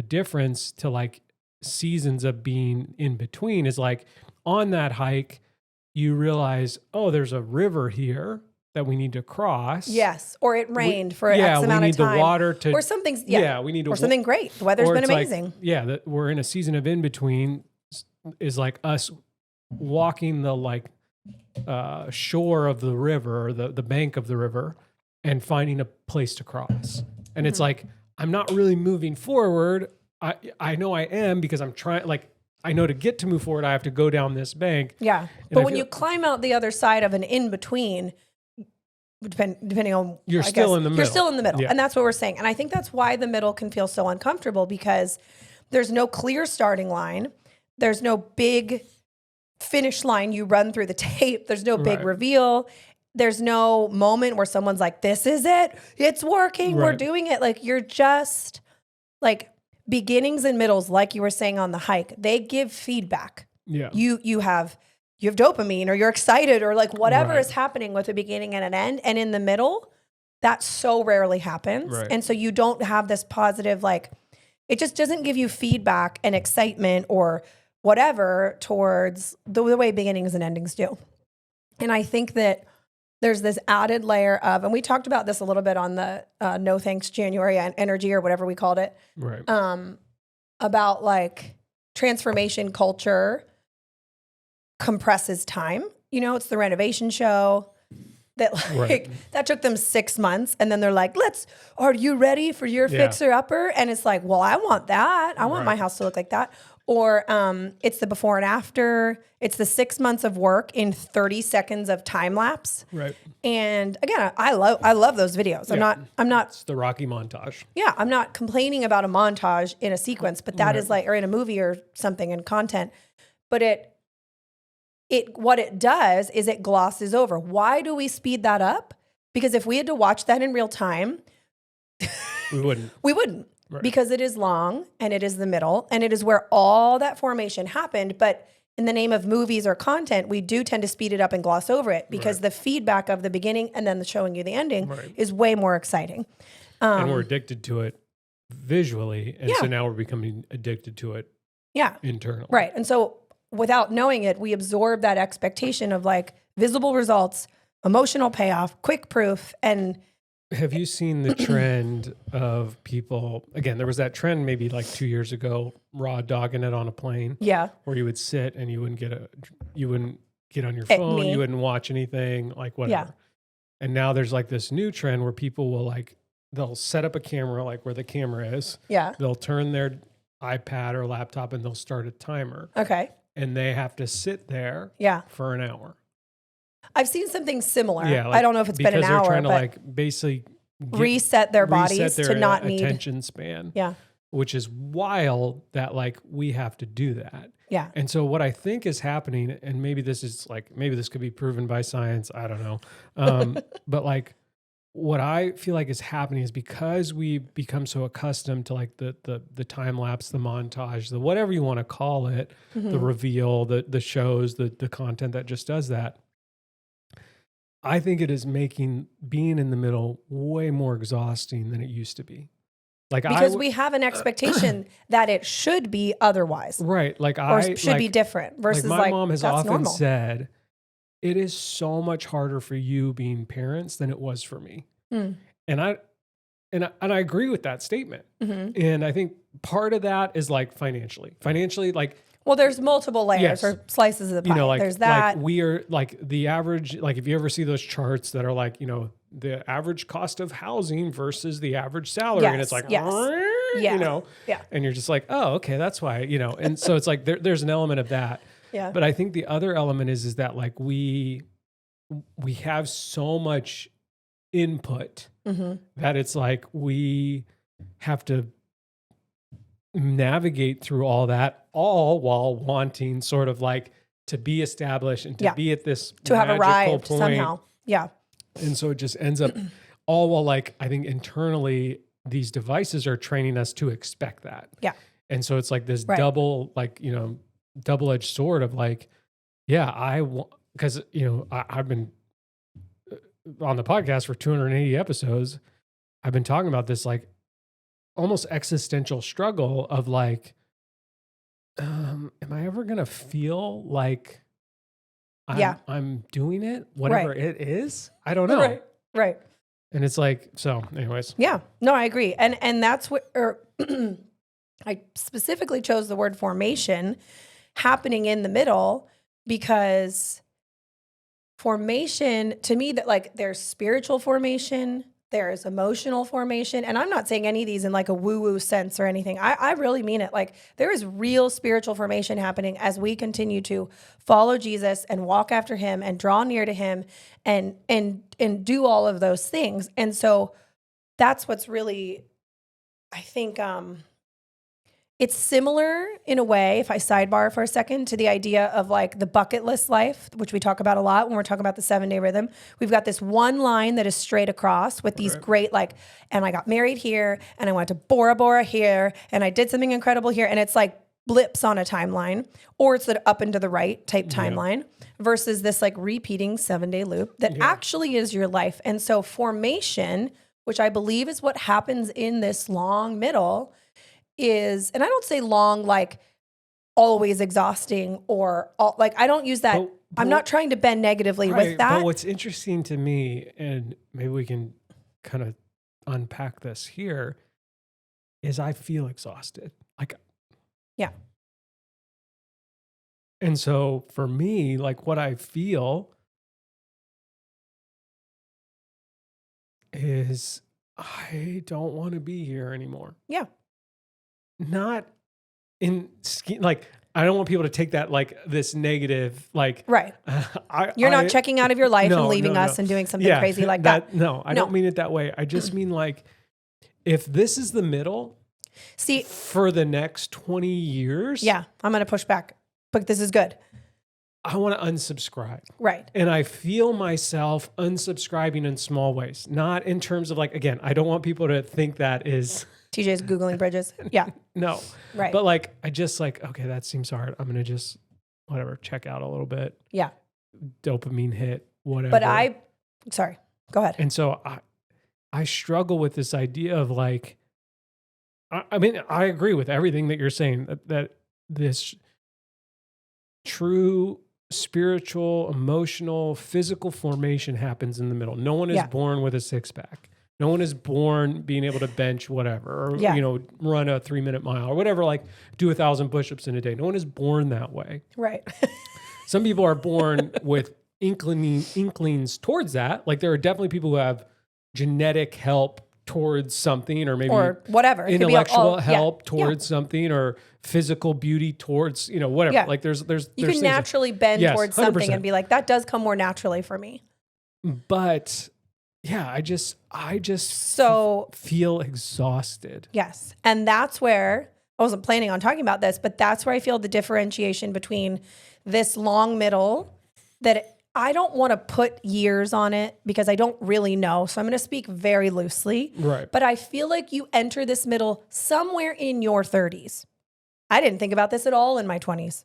difference to like seasons of being in between is like on that hike, you realize, oh, there's a river here that we need to cross. Yes. Or it rained for X amount of time. We need the water to... Or something's... we need to... Or something great. The weather's been amazing. Like, we're in a season of in-between is like us walking the like shore of the river, or the bank of the river, and finding a place to cross. And it's like, I'm not really moving forward. I know I am because I'm trying, like, I know to get to move forward, I have to go down this bank. Yeah. But when you climb out the other side of an in-between, depending on, you're still in the middle. You're still in the middle. Yeah. And that's what we're saying. And I think that's why the middle can feel so uncomfortable, because there's no clear starting line. There's no big finish line you run through the tape. There's no big reveal. There's no moment where someone's like, this is it. It's working. We're doing it. Like, you're just like beginnings and middles, like you were saying on the hike, they give feedback. Yeah. You have dopamine, or you're excited, or like whatever is happening with a beginning and an end. And in the middle, that so rarely happens. Right. And so you don't have this positive, like, it just doesn't give you feedback and excitement or whatever towards the way beginnings and endings do. And I think that there's this added layer of, and we talked about this a little bit on the No Thanks January energy, or whatever we called it. Right. About like transformation culture compresses time. You know, it's the renovation show that like that took them 6 months, and then they're like, are you ready for your fixer upper? And it's like, well, I want that. I want my house to look like that. Or it's the before and after. It's the 6 months of work in 30 seconds of time lapse. Right. And again, I love those videos. I'm not It's the Rocky montage. Yeah, I'm not complaining about a montage in a sequence, but that is like, or in a movie or something in content. But what it does is it glosses over. Why do we speed that up? Because if we had to watch that in real time, we wouldn't. We wouldn't. Right. Because it is long, and it is the middle, and it is where all that formation happened. But in the name of movies or content, we do tend to speed it up and gloss over it, because the feedback of the beginning and then the showing you the ending is way more exciting. And we're addicted to it visually. And so now we're becoming addicted to it internally. Right. And so without knowing it, we absorb that expectation of like visible results, emotional payoff, quick proof, and have you seen the trend of people, again, there was that trend maybe like 2 years ago, raw dogging it on a plane. Yeah. Where you would sit and you wouldn't get on your phone, you wouldn't watch anything, like whatever. Yeah. And now there's like this new trend where people will they'll set up a camera like where the camera is. Yeah. They'll turn their iPad or laptop and they'll start a timer. Okay. And they have to sit there for an hour. I've seen something similar. Yeah, I don't know if it's been an hour, because they're trying to but like basically reset their bodies to not need attention span. Yeah. Which is wild that like we have to do that. Yeah. And so what I think is happening, and maybe this could be proven by science, I don't know. But like what I feel like is happening is because we become so accustomed to like the time lapse, the montage, the whatever you want to call it, the reveal, the shows, the content that just does that. I think it is making being in the middle way more exhausting than it used to be. Like because we have an expectation that it should be otherwise. Right. Like or should be different versus like my mom has often normal. said, it is so much harder for you being parents than it was for me. And I agree with that statement. And I think part of that is like financially, like, well, there's multiple layers or slices of the pie. You know, like, there's that. Like we are like the average, like if you ever see those charts that are like, you know, the average cost of housing versus the average salary. And it's like, you know, and you're just like, oh, okay, that's why, you know. And so it's like, there's an element of that. Yeah. But I think the other element is that like we have so much input that it's like we have to navigate through all that, all while wanting sort of like to be established and to be at this to have arrived point. Somehow. Yeah. And so it just ends up all while like I think internally these devices are training us to expect that. Yeah. And so it's like this double, like, you know, double-edged sword of like, yeah, because, you know, I've been on the podcast for 280 episodes. I've been talking about this like almost existential struggle of like, am I ever going to feel like I'm doing it, whatever it is? I don't know. Right. And it's like, so anyways. Yeah, no, I agree. And that's what, I specifically chose the word formation happening in the middle because formation to me that like there's spiritual formation, there's emotional formation. And I'm not saying any of these in like a woo-woo sense or anything. I really mean it. Like there is real spiritual formation happening as we continue to follow Jesus and walk after him and draw near to him and do all of those things. And so that's what's really, I think, it's similar in a way, if I sidebar for a second, to the idea of like the bucket list life, which we talk about a lot when we're talking about the 7-day rhythm. We've got this one line that is straight across with these great like, and I got married here, and I went to Bora Bora here, and I did something incredible here. And it's like blips on a timeline, or it's the up and to the right type timeline versus this like repeating 7-day loop that actually is your life. And so formation, which I believe is what happens in this long middle, is, and I don't say long like always exhausting or like I don't use that. But I'm not trying to bend negatively with that. But what's interesting to me, and maybe we can kind of unpack this here, is I feel exhausted. Like, yeah. And so for me, like what I feel is I don't want to be here anymore. Yeah. Not in like I don't want people to take that like this negative like right. You're not checking out of your life and leaving us and doing something crazy like that. No, I don't mean it that way. I just mean like if this is the middle, see, for the next 20 years, yeah, I'm going to push back, but this is good. I want to unsubscribe. Right. And I feel myself unsubscribing in small ways, not in terms of like, again, I don't want people to think that is TJ's Googling bridges. Yeah. No. Right. But like, I just like, okay, that seems hard. I'm going to just, whatever, check out a little bit. Yeah. Dopamine hit, whatever. But sorry, go ahead. And so I struggle with this idea of like, I mean, I agree with everything that you're saying, that this true spiritual, emotional, physical formation happens in the middle. No one is born with a 6-pack. No one is born being able to bench whatever, or, you know, run a 3-minute mile or whatever, like do 1,000 push-ups in a day. No one is born that way. Right. Some people are born with inklings towards that. Like there are definitely people who have genetic help towards something, or maybe or whatever, intellectual help towards something, or physical beauty towards, you know, whatever. Yeah. Like there's you can naturally bend towards something and be like, that does come more naturally for me. But yeah, I just feel exhausted. Yes. And that's where I wasn't planning on talking about this, but that's where I feel the differentiation between this long middle that I don't want to put years on it because I don't really know. So I'm going to speak very loosely. Right. But I feel like you enter this middle somewhere in your 30s. I didn't think about this at all in my 20s.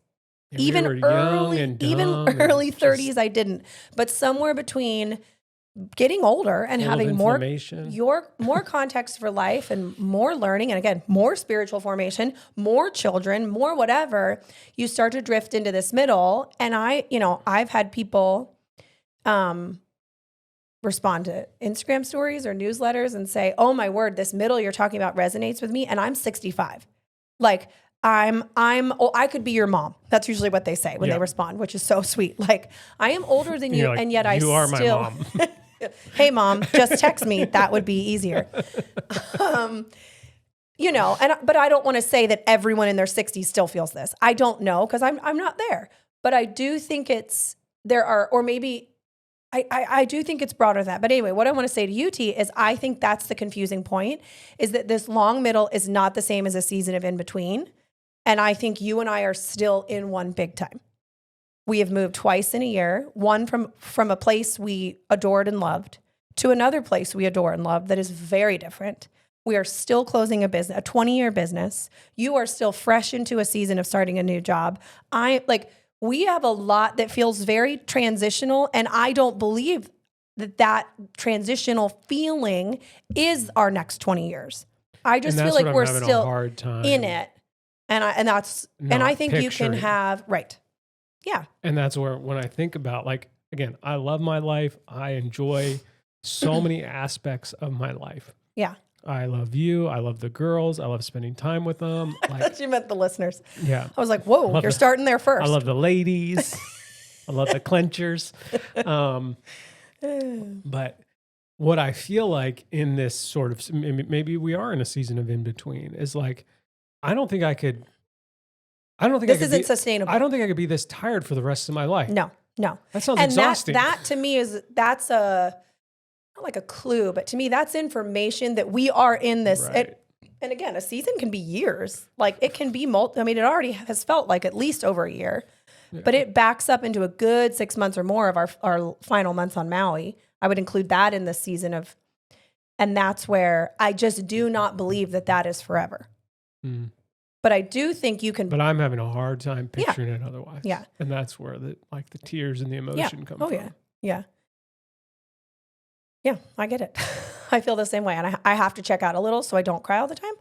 Yeah, even early 30s, I didn't. But somewhere between getting older and having more context for life and more learning, and again, more spiritual formation, more children, more whatever, you start to drift into this middle. And I've had people respond to Instagram stories or newsletters and say, "Oh my word, this middle you're talking about resonates with me." And I'm 65. Like I could be your mom. That's usually what they say when they respond, which is so sweet. Like, I am older than you, like, and yet you are my mom. Hey mom, just text me. That would be easier. But I don't want to say that everyone in their 60s still feels this. I don't know, because I'm not there. But I do think I do think it's broader than that. But anyway, what I want to say to you, T, is I think that's the confusing point, is that this long middle is not the same as a season of in between. And I think you and I are still in one big time. We have moved twice in a year, one from a place we adored and loved to another place we adore and love that is very different. We are still closing a 20-year business. You are still fresh into a season of starting a new job. We have a lot that feels very transitional, and I don't believe that transitional feeling is our next 20 years. I just feel like we're still in it. And I think you can have, right. Yeah. And that's where, when I think about, like, again, I love my life. I enjoy so many aspects of my life. Yeah. I love you. I love the girls. I love spending time with them. Like, I thought you meant the listeners. Yeah. I was like, whoa, you're starting there first. I love the ladies. I love the clenchers. But what I feel like in this sort of, maybe we are in a season of in between, is like, I don't think I could this isn't sustainable. I don't think I could be this tired for the rest of my life. No. That sounds exhausting. That to me that's not like a clue, but to me that's information that we are in this. Right. And again, a season can be years. Like it can be it already has felt like at least over a year, but it backs up into a good 6 months or more of our final months on Maui. I would include that in this season and that's where I just do not believe that is forever. Mm. But I do think you can. But I'm having a hard time picturing it otherwise. Yeah. And that's where the tears and the emotion come from. Yeah. Yeah, I get it. I feel the same way. And I have to check out a little so I don't cry all the time.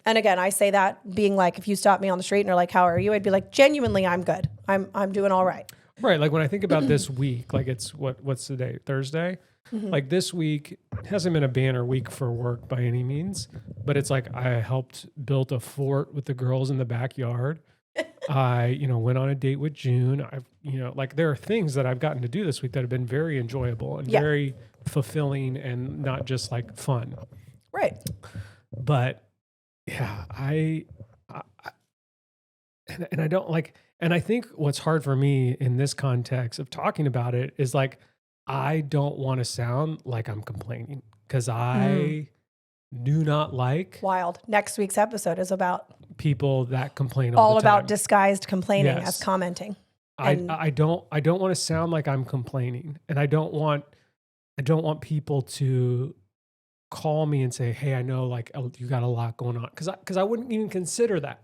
And again, I say that being like, if you stop me on the street and are like, how are you? I'd be like, genuinely, I'm good. I'm doing all right. Right. Like when I think about this week, like it's what's the day? Thursday? Mm-hmm. Like this week hasn't been a banner week for work by any means, but it's like I helped build a fort with the girls in the backyard. I, went on a date with June. Like there are things that I've gotten to do this week that have been very enjoyable and very fulfilling and not just like fun. Right. But yeah, I don't like, and I think what's hard for me in this context of talking about it is like, I don't want to sound like I'm complaining because I do not like wild. Next week's episode is about people that complain all the time. All about disguised complaining as commenting. I don't want to sound like I'm complaining, and I don't want people to call me and say, "Hey, I know like you got a lot going on," because I wouldn't even consider that.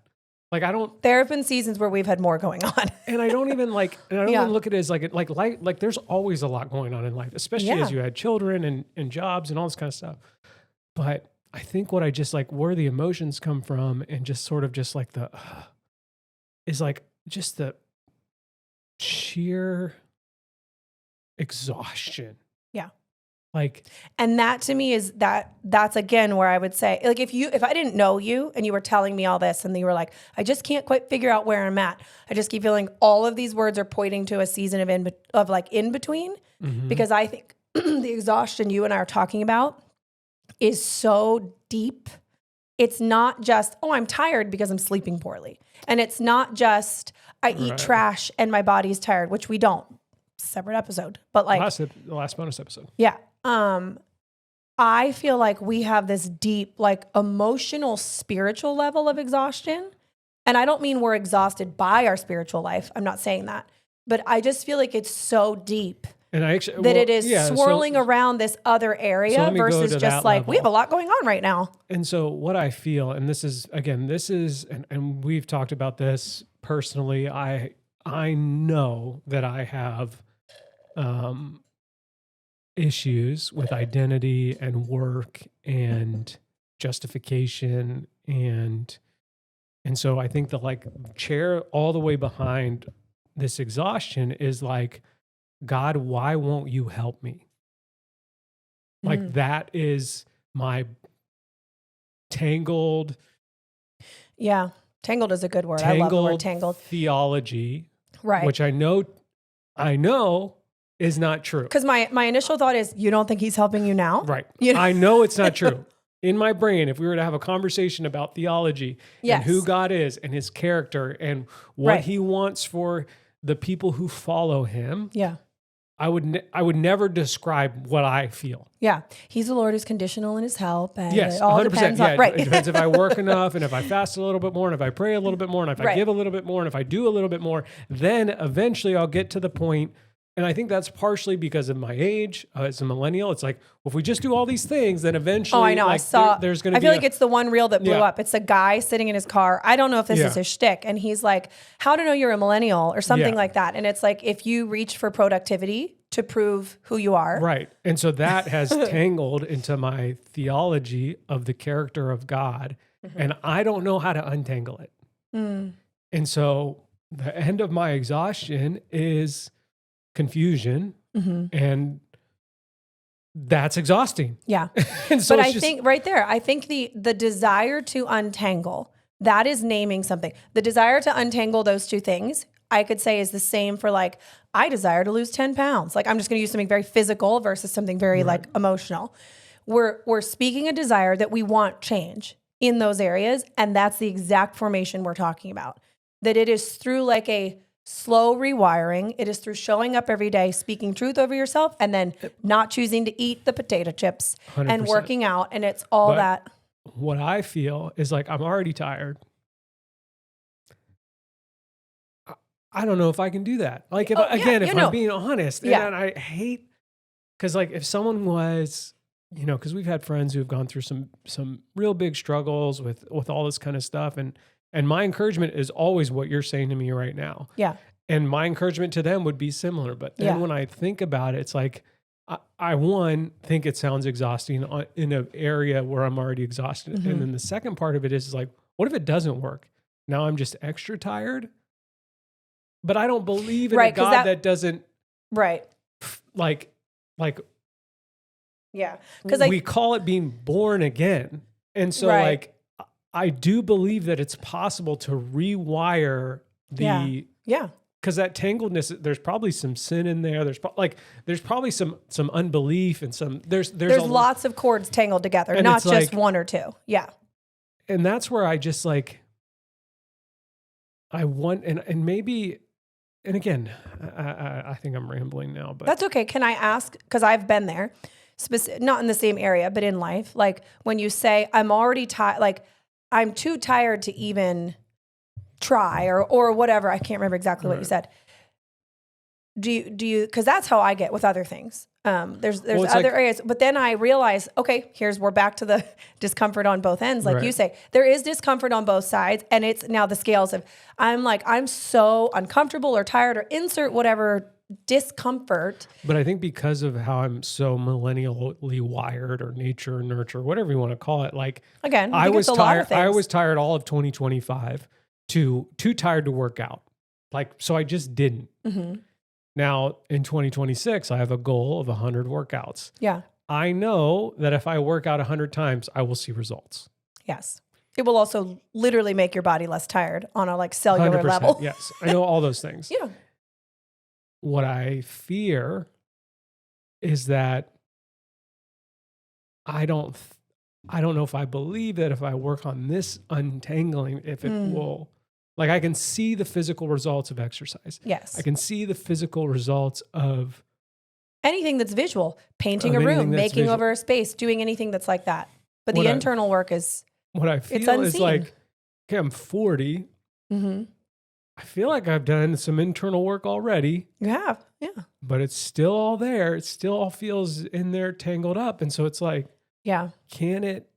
Like I don't. There have been seasons where we've had more going on, and I don't even like. And I don't even look at it as like there's always a lot going on in life, especially as you had children and jobs and all this kind of stuff. But I think what I just like where the emotions come from, and just sort of just like is like just the sheer exhaustion. Yeah. Like, and that to me is that's again where I would say, like, if I didn't know you and you were telling me all this and you were like, I just can't quite figure out where I'm at. I just keep feeling all of these words are pointing to a season of in between, because I think the exhaustion you and I are talking about is so deep. It's not just, oh, I'm tired because I'm sleeping poorly. And it's not just I eat trash and my body's tired, which we don't. Separate episode. But like the last bonus episode. Yeah. I feel like we have this deep, like emotional, spiritual level of exhaustion. And I don't mean we're exhausted by our spiritual life. I'm not saying that. But I just feel like it's so deep and I actually, that it is swirling around this other area versus just like, we have a lot going on right now. And so what I feel, and this is, and we've talked about this personally, I know that I have issues with identity and work and justification and so I think the like chair all the way behind this exhaustion is like, God, why won't you help me? Like that is my tangled. Yeah. Tangled is a good word. I love the word tangled. Theology. Right. Which I know is not true. Because my initial thought is, you don't think he's helping you now? Right. I know it's not true. In my brain, if we were to have a conversation about theology and who God is and his character and what he wants for the people who follow him, I would never describe what I feel. Yeah. He's the Lord who's conditional in his help. And yes, it all 100%. depends on, It depends if I work enough and if I fast a little bit more and if I pray a little bit more and if I give a little bit more and if I do a little bit more, then eventually I'll get to the point. And I think that's partially because of my age as a millennial. It's like, well, if we just do all these things, then eventually I know. Like, there's going to be I feel like it's the one reel that blew up. It's a guy sitting in his car. I don't know if this is his shtick. And he's like, how to know you're a millennial or something like that. And it's like, if you reach for productivity to prove who you are. Right. And so that has tangled into my theology of the character of God. And I don't know how to untangle it. And so the end of my exhaustion is confusion, and that's exhausting. Yeah. And so but I think right there, I think the desire to untangle, that is naming something. The desire to untangle those two things, I could say is the same for like, I desire to lose 10 pounds. Like I'm just going to use something very physical versus something very like emotional. We're speaking a desire that we want change in those areas. And that's the exact formation we're talking about. That it is through like a slow rewiring. It is through showing up every day, speaking truth over yourself, and then not choosing to eat the potato chips 100%. And working out. And it's all that. What I feel is like, I'm already tired. I don't know if I can do that. Like if I'm being honest, and I hate, cause like if someone was, you know, cause we've had friends who have gone through some real big struggles with all this kind of stuff. And my encouragement is always what you're saying to me right now. Yeah. And my encouragement to them would be similar. But then when I think about it, it's like, I think it sounds exhausting in an area where I'm already exhausted. Mm-hmm. And then the second part of it is like, what if it doesn't work? Now I'm just extra tired, but I don't believe in a God that doesn't like, yeah. Because we call it being born again. And so like, I do believe that it's possible to rewire because that tangledness, there's probably some sin in there. There's probably some unbelief and there's lots of cords tangled together, not just like, one or two. Yeah. And that's where I just like, I want, and maybe, and again, I think I'm rambling now, but that's okay. Can I ask, because I've been there, not in the same area, but in life, like when you say I'm already tired, like I'm too tired to even try or whatever. I can't remember exactly what you said. Do you, cause that's how I get with other things. There's other areas, but then I realize, okay, we're back to the discomfort on both ends. Like you say, there is discomfort on both sides. And it's now the scales of, I'm so uncomfortable or tired or insert whatever discomfort. But I think because of how I'm so millennially wired or nature or nurture, whatever you want to call it, like again, I was tired. I was tired all of 2025 too tired to work out. Like, so I just didn't. Mm-hmm. Now in 2026, I have a goal of 100 workouts. Yeah. I know that if I work out 100 times, I will see results. Yes. It will also literally make your body less tired on a like cellular level. Yes. I know all those things. Yeah. What I fear is that I don't know if I believe that if I work on this untangling, if it will, like I can see the physical results of exercise. Yes. I can see the physical results of anything that's visual, painting a room, making over a space, doing anything that's like that. But the internal work is what I feel is like, okay, I'm 40. Mm-hmm. I feel like I've done some internal work already. You have, yeah. But it's still all there. It still all feels in there tangled up. And so it's like, can it,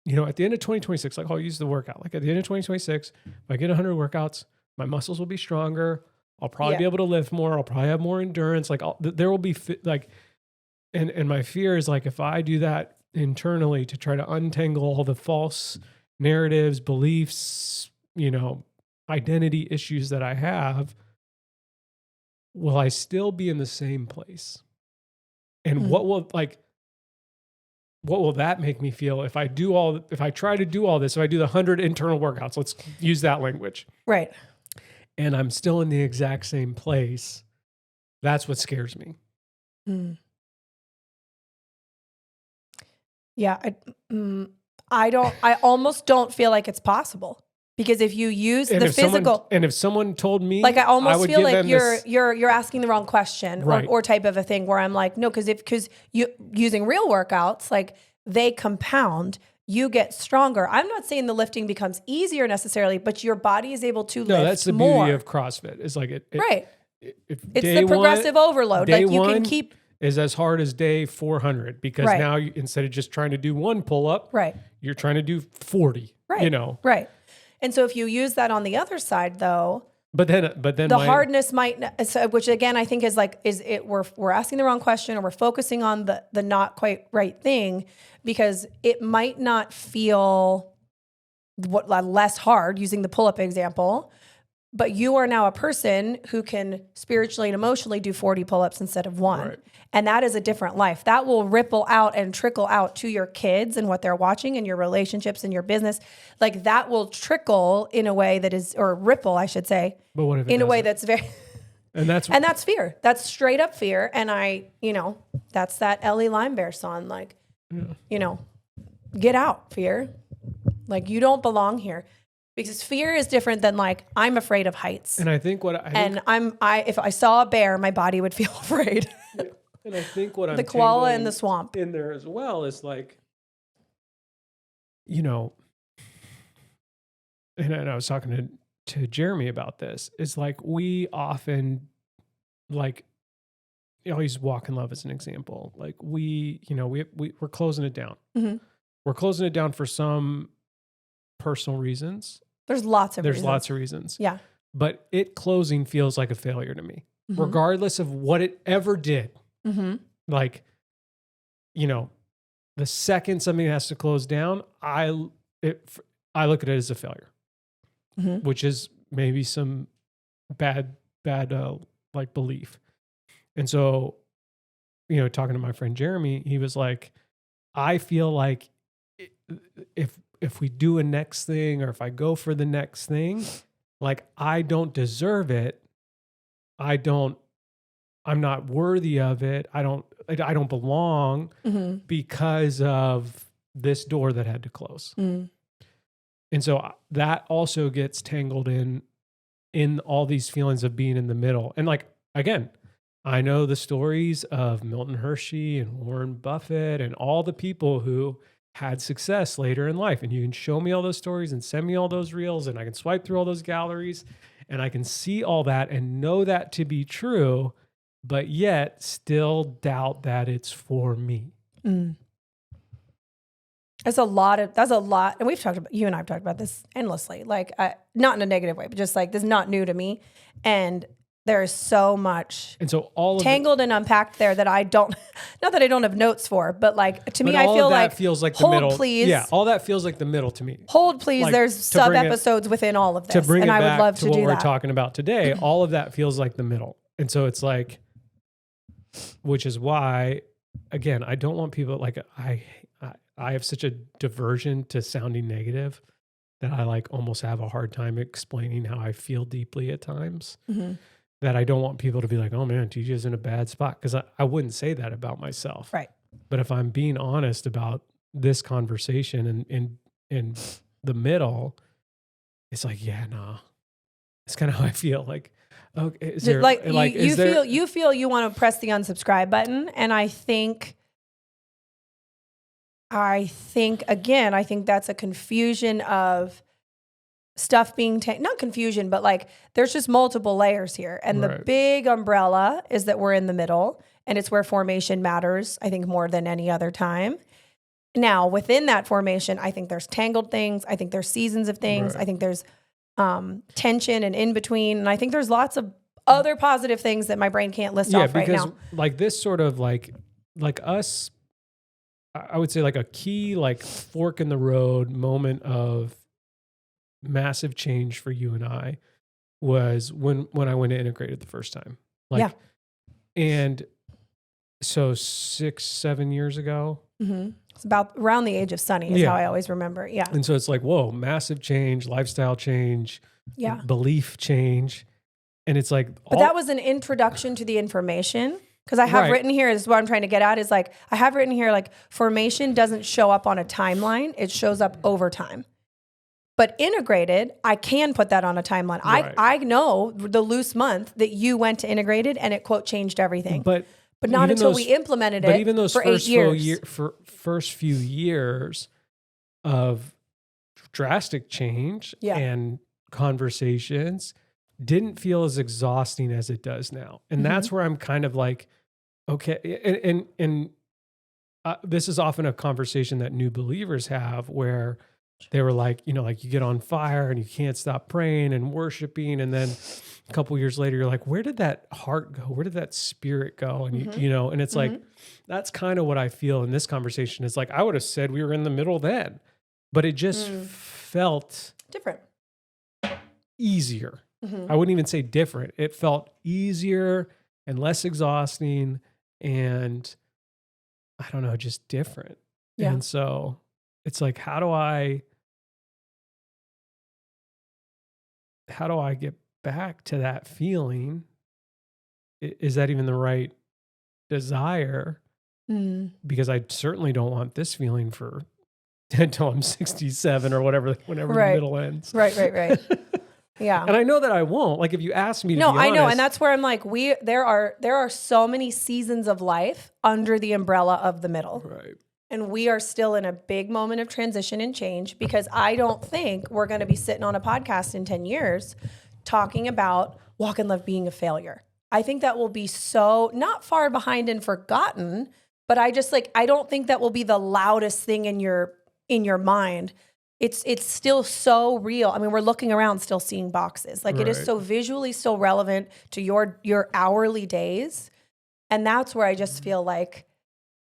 you know, at the end of 2026, like I'll use the workout, like at the end of 2026, if I get 100 workouts, my muscles will be stronger. I'll probably be able to lift more. I'll probably have more endurance. Like there will be like, and my fear is like, if I do that internally to try to untangle all the false narratives, beliefs, you know, identity issues that I have, will I still be in the same place? And what will that make me feel if I try to do all this, if I do the 100 internal workouts, let's use that language. Right. And I'm still in the exact same place. That's what scares me. Yeah. I almost don't feel like it's possible. Because if you use the physical, and if someone told me, like I almost feel like you're asking the wrong question, right, or type of a thing where I'm like, no, because you using real workouts, like they compound, you get stronger. I'm not saying the lifting becomes easier necessarily, but your body is able to lift more. No, that's the beauty of CrossFit. Is like right. It's the progressive overload. Like you can keep is as hard as day 400 because now instead of just trying to do one pull up, you're trying to do 40. Right. You know. Right. And so if you use that on the other side, though, but then the hardness might, which again I think is we're asking the wrong question, or we're focusing on the not quite right thing, because it might not feel less hard using the pull up example, but you are now a person who can spiritually and emotionally do 40 pull-ups instead of one. Right. And that is a different life. That will ripple out and trickle out to your kids and what they're watching and your relationships and your business. Like that will trickle in a way that is, or ripple, I should say, but what if it in a way doesn't? that's very, and that's fear. That's straight up fear. And that's that Ellie Limebear song. Like, get out, fear. Like you don't belong here. Because fear is different than like, I'm afraid of heights. And I think if I saw a bear, my body would feel afraid. Yeah. And I think what I'm the koala in the swamp in there as well is like, and I was talking to Jeremy about this. It's like we often like, I'll use Walk in Love as an example. Like we're closing it down. Mm-hmm. We're closing it down for some personal reasons. There's lots of reasons. Yeah. But it closing feels like a failure to me, regardless of what it ever did. Mm-hmm. Like, the second something has to close down, I look at it as a failure, which is maybe some bad like belief. And so, talking to my friend Jeremy, he was like, I feel like if we do a next thing or if I go for the next thing, like I don't deserve it. I'm not worthy of it. I don't belong because of this door that had to close. Mm. And so that also gets tangled in all these feelings of being in the middle. And like, again, I know the stories of Milton Hershey and Warren Buffett and all the people who had success later in life. And you can show me all those stories and send me all those reels and I can swipe through all those galleries and I can see all that and know that to be true, but yet still doubt that it's for me. Mm. That's a lot. And you and I have talked about this endlessly, like not in a negative way, but just like, this is not new to me. And there's so much and so all tangled and unpacked there that I don't, not that I don't have notes for, but like, to me, I feel like, feels like hold, the middle. Please. Yeah. All that feels like the middle to me. Hold, please. Like, there's sub episodes within all of this. To bring and it I back would love to to what do we're that. talking about today, all of that feels like the middle. And so it's like, which is why, again, I don't want people like, I have such a diversion to sounding negative that I like almost have a hard time explaining how I feel deeply at times. Mm-hmm. That I don't want people to be like, oh man, TJ's in a bad spot. Because I wouldn't say that about myself. Right. But if I'm being honest about this conversation and in the middle, it's like, yeah, nah. It's kind of how I feel. Like, okay, is there you feel you want to press the unsubscribe button, and I think that's a confusion of stuff being not confusion, but like there's just multiple layers here. And the big umbrella is that we're in the middle, and it's where formation matters, I think, more than any other time. Now, within that formation, I think there's tangled things. I think there's seasons of things. Right. I think there's tension and in between. And I think there's lots of other positive things that my brain can't list off right now. Yeah, because like this sort of like us, I would say like a key like fork in the road moment of massive change for you and I was when I went to Integrated the first time. Like, yeah. And so 6-7 years ago. Mm-hmm. It's about around the age of Sunny is how I always remember. Yeah. And so it's like, whoa, massive change, lifestyle change, belief change. And it's like, but that was an introduction to the information. Because I have written here, is what I'm trying to get at, is like, I have written here, like, formation doesn't show up on a timeline. It shows up over time. But Integrated, I can put that on a timeline. Right. I know the loose month that you went to Integrated and it, quote, changed everything. But not until we implemented it. But even those for first 8 years. First few years of drastic change and conversations didn't feel as exhausting as it does now. And that's where I'm kind of like, okay. And this is often a conversation that new believers have where they were like, like you get on fire and you can't stop praying and worshiping. And then a couple of years later, you're like, where did that heart go? Where did that spirit go? And and it's like, that's kind of what I feel in this conversation. It's like, I would have said we were in the middle then, but it just felt different, easier. I wouldn't even say different. It felt easier and less exhausting and I don't know, just different. Yeah. And so it's like, how do I get back to that feeling? Is that even the right desire? Because I certainly don't want this feeling for until I'm 67 or whatever, whenever the middle ends. Right. Yeah. And I know that I won't. Like if you ask me to be honest. I know. And that's where I'm like, there are so many seasons of life under the umbrella of the middle. Right. And we are still in a big moment of transition and change because I don't think we're going to be sitting on a podcast in 10 years talking about Walk and Love being a failure. I think that will be so not far behind and forgotten, but I don't think that will be the loudest thing in your mind. It's still so real. I mean, we're looking around still seeing boxes. Like it is so visually still relevant to your hourly days. And that's where I just feel like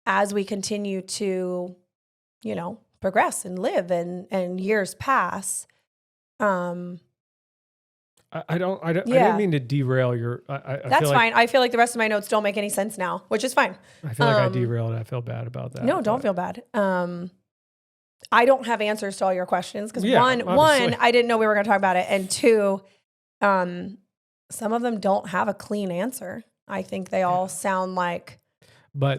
as we continue to, progress and live and years pass, I didn't mean to derail your. That's feel fine. I feel like the rest of my notes don't make any sense now, which is fine. I feel like I derailed. I feel bad about that. No, don't feel bad. I don't have answers to all your questions because one, I didn't know we were going to talk about it, and two, some of them don't have a clean answer. I think they all sound like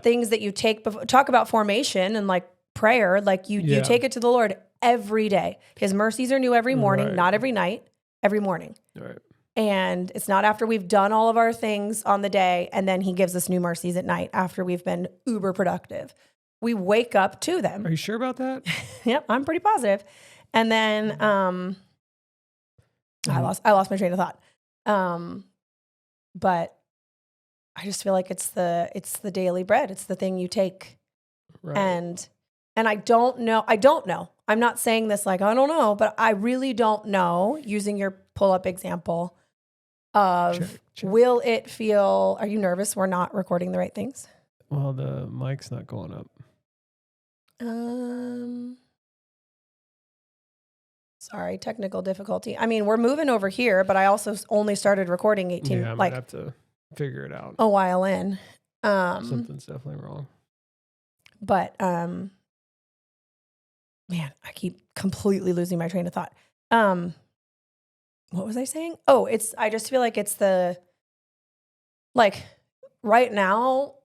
things that you take before. Talk about formation and like prayer, like you take it to the Lord every day. His mercies are new every morning, not every night. Every morning. Right. And it's not after we've done all of our things on the day and then he gives us new mercies at night after we've been uber productive. We wake up to them. Are you sure about that? Yep, I'm pretty positive. And then I lost my train of thought. But I just feel like it's the daily bread. It's the thing you take. Right. And I don't know. I'm not saying this like, I don't know, but I really don't know, using your pull-up example of will it feel, are you nervous we're not recording the right things? Well, the mic's not going up. Sorry, technical difficulty. I mean, we're moving over here, but I also only started recording 18, I might have to figure it out. A while in. Something's definitely wrong. But, man, I keep completely losing my train of thought. What was I saying? Oh, I just feel like it's right now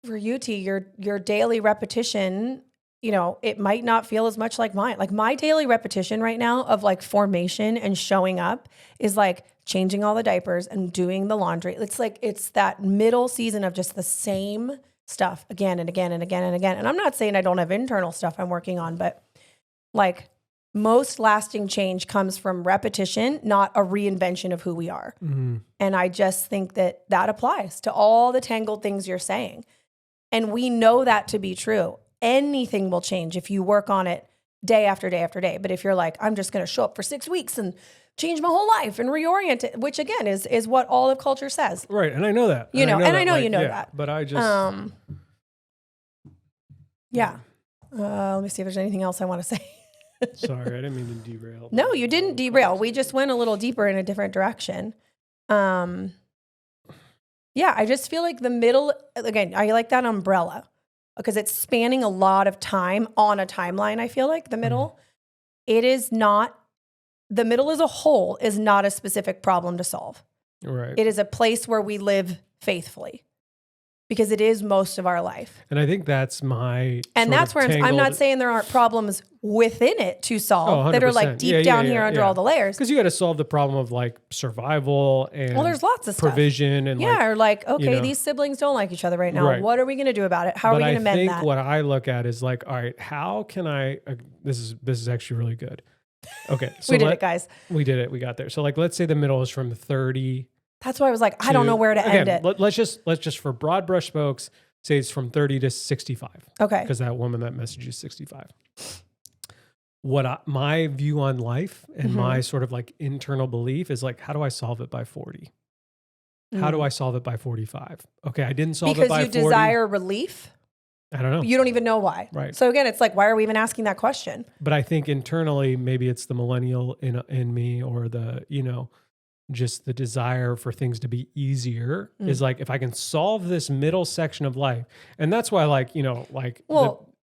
for you, T, your daily repetition, it might not feel as much like mine. Like my daily repetition right now of like formation and showing up is like changing all the diapers and doing the laundry. It's like, it's that middle season of just the same stuff again and again and again and again. And I'm not saying I don't have internal stuff I'm working on, but like most lasting change comes from repetition, not a reinvention of who we are. Mm-hmm. And I just think that applies to all the tangled things you're saying. And we know that to be true. Anything will change if you work on it day after day after day. But if you're like, I'm just going to show up for 6 weeks and change my whole life and reorient it, which again is what all of culture says. Right. And I know that. I know you know that. But I just... yeah. Let me see if there's anything else I want to say. Sorry, I didn't mean to derail. No, you didn't derail. We just went a little deeper in a different direction. Yeah, I just feel like the middle, again, I like that umbrella because it's spanning a lot of time on a timeline. I feel like the middle, it is not, the middle as a whole is not a specific problem to solve. Right. It is a place where we live faithfully. Because it is most of our life. And I think that's my... And that's where I'm not saying there aren't problems within it to solve that are like deep down here under all the layers. Because you got to solve the problem of like survival and there's lots of provision stuff. And or like, okay, these siblings don't like each other right now. Right. What are we going to do about it? How are we going to mend that? I think what I look at is like, all right, how can I... this is actually really good. Okay. So we did it, guys. We did it. We got there. So like, let's say the middle is from 30... That's why I was like, I don't know where to end it. Let's just for broad brush strokes say it's from 30 to 65. Okay. Because that woman that message is 65. My view on life and my sort of like internal belief is like, how do I solve it by 40? How do I solve it by 45? Okay, I didn't solve it by 40. Because you desire relief? I don't know. You don't even know why. Right. So again, it's like, why are we even asking that question? But I think internally, maybe it's the millennial in me or the, just the desire for things to be easier is like, if I can solve this middle section of life. And that's why, like, you know, like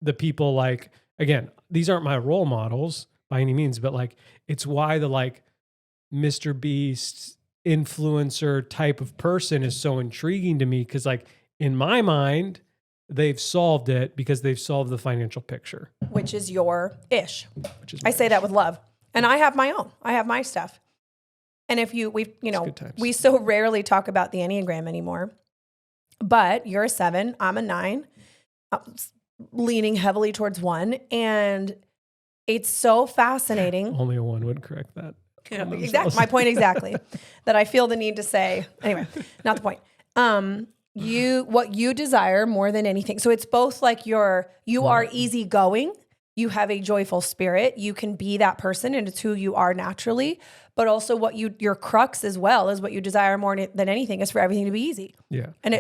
the people, like, again, these aren't my role models by any means, but like, it's why the like Mr. Beast influencer type of person is so intriguing to me. Cause like in my mind, they've solved it because they've solved the financial picture. Which is your ish. I say that with love. And I have my own. I have my stuff. And if we so rarely talk about the Enneagram anymore, but you're a 7, I'm a 9, I'm leaning heavily towards 1. And it's so fascinating. Only a 1 would correct that. Yeah, exactly. My point exactly. That I feel the need to say. Anyway, not the point. What you desire more than anything. So it's both like you are easygoing. You have a joyful spirit. You can be that person, and it's who you are naturally. But also, your crux as well is what you desire more than anything is for everything to be easy. Yeah, and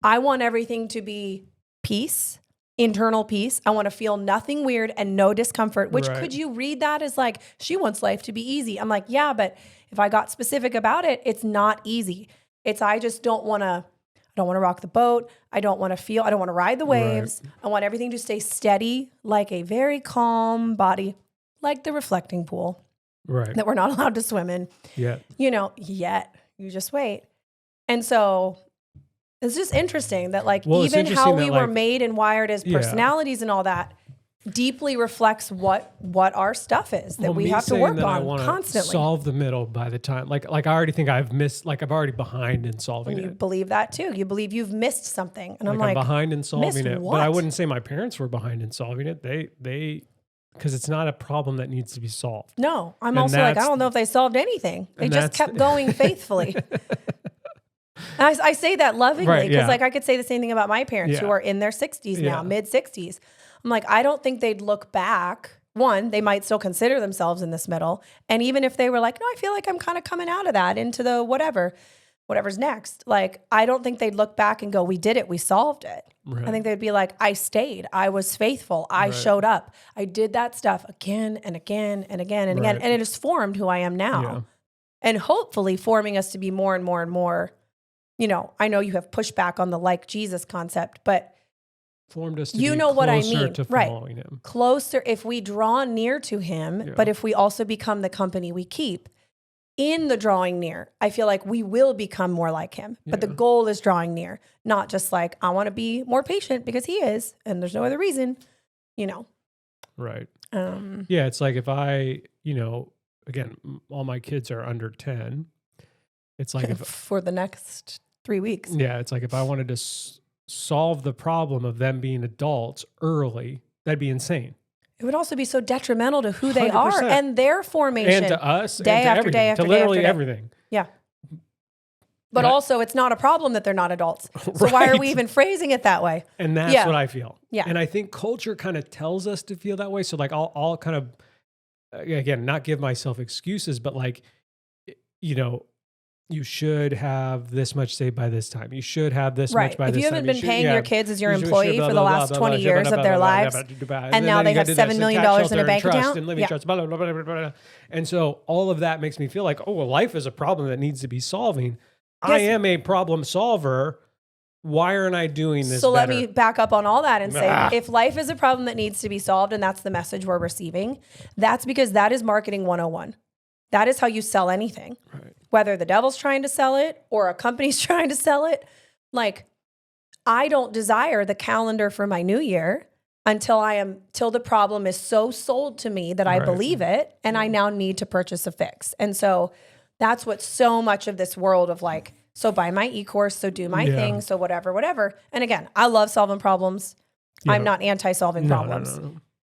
I want everything to be peace, internal peace. I want to feel nothing weird and no discomfort. Which could you read that as like she wants life to be easy? I'm like, yeah, but if I got specific about it, it's not easy. I just don't want to. I don't want to rock the boat. I don't want to ride the waves. Right. I want everything to stay steady, like a very calm body, like the reflecting pool that we're not allowed to swim in. Yet. You just wait. And so it's just interesting that even how we were made and wired as personalities and all that deeply reflects what our stuff is that we have to work on constantly. Solve the middle by the time, like I already think I've missed, like I'm already behind in solving it. You believe that too. You believe you've missed something, and I'm behind in solving it. What? But I wouldn't say my parents were behind in solving it. They because it's not a problem that needs to be solved. No, I'm also like I don't know if they solved anything. They just kept going faithfully. I say that lovingly because I could say the same thing about my parents who are in their 60s now, mid 60s. I'm like, I don't think they'd look back. One, they might still consider themselves in this middle. And even if they were like, no, I feel like I'm kind of coming out of that into the whatever's next. Like, I don't think they'd look back and go, we did it. We solved it. Right. I think they'd be like, I stayed. I was faithful. I showed up. I did that stuff again and again and again and again. And it has formed who I am now. Yeah. And hopefully forming us to be more and more and more, I know you have pushback on the like Jesus concept, but formed us to be what I mean, to following him. Closer, if we draw near to him, but if we also become the company we keep in the drawing near, I feel like we will become more like him. But the goal is drawing near, not just like, I want to be more patient because he is, and there's no other reason, Right. It's like if I, again, all my kids are under 10. It's like for the next 3 weeks. Yeah. It's like if I wanted to solve the problem of them being adults early, that'd be insane. It would also be so detrimental to who they 100%. Are and their formation. And to us. Day after day after day. To literally everything. Yeah. But also, it's not a problem that they're not adults. So why are we even phrasing it that way? And that's what I feel. Yeah. And I think culture kind of tells us to feel that way. So like I'll kind of, again, not give myself excuses, but like, you should have this much saved by this time. You should have this much by this time. If you haven't been paying your kids as your employee for the last 20 years of their lives, and now they have $7 million in a bank account. And living trust, blah, blah, blah, blah, blah, blah. And so all of that makes me feel like, life is a problem that needs to be solving. Yes. I am a problem solver. Why aren't I doing this So better? Let me back up on all that and say, if life is a problem that needs to be solved, and that's the message we're receiving, that's because that is marketing 101. That is how you sell anything. Right. Whether the devil's trying to sell it or a company's trying to sell it. Like, I don't desire the calendar for my new year until the problem is so sold to me that I believe it and I now need to purchase a fix. And so that's what so much of this world of like, so buy my e-course, so do my thing, so whatever. And again, I love solving problems. Yeah. I'm not anti-solving problems.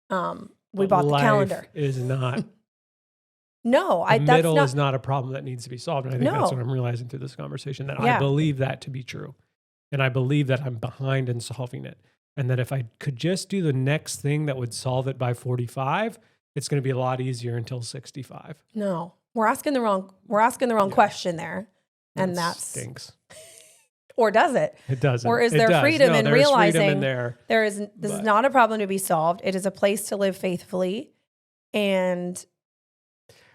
No. We bought the calendar. Is not... No, the middle is not a problem that needs to be solved. And I think that's what I'm realizing through this conversation, that I believe that to be true. And I believe that I'm behind in solving it. And that if I could just do the next thing that would solve it by 45, it's going to be a lot easier until 65. No, we're asking the wrong question there. And that stinks. Or does it? It doesn't. Or is there freedom in realizing this is not a problem to be solved. It is a place to live faithfully. And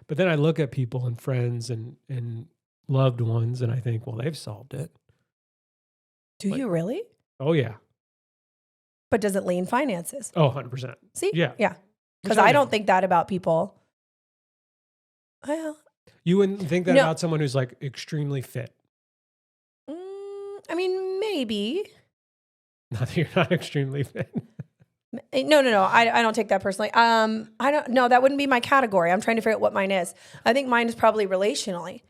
But then I look at people and friends and loved ones, and I think, well, they've solved it. Do you really? Oh, yeah. But does it lean finances? Oh, 100%. See? Yeah. Yeah. Because I don't think that about people. Well, you wouldn't think that about someone who's like extremely fit. I mean, maybe. Not that you're not extremely fit. No. I don't take that personally. I don't know. That wouldn't be my category. I'm trying to figure out what mine is. I think mine is probably relationally.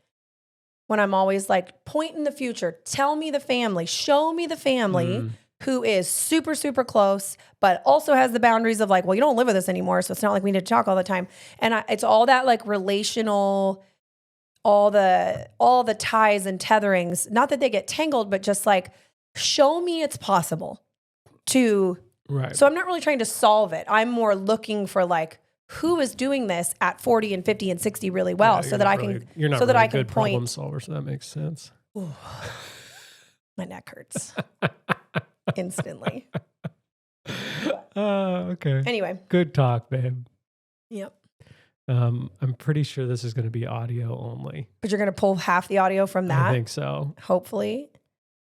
When I'm always like, point in the future, tell me the family, show me the family who is super, super close, but also has the boundaries of like, well, you don't live with us anymore, so it's not like we need to talk all the time. And it's all that like relational, all the ties and tetherings. Not that they get tangled, but just like, show me it's possible to. Right. So I'm not really trying to solve it. I'm more looking for like, who is doing this at 40 and 50 and 60 really well, so that I can, you're not so that really I can good point. Problem solver, so that makes sense. Ooh, my neck hurts instantly. Okay. Anyway. Good talk, babe. Yep. I'm pretty sure this is going to be audio only. But you're going to pull half the audio from that? I think so. Hopefully.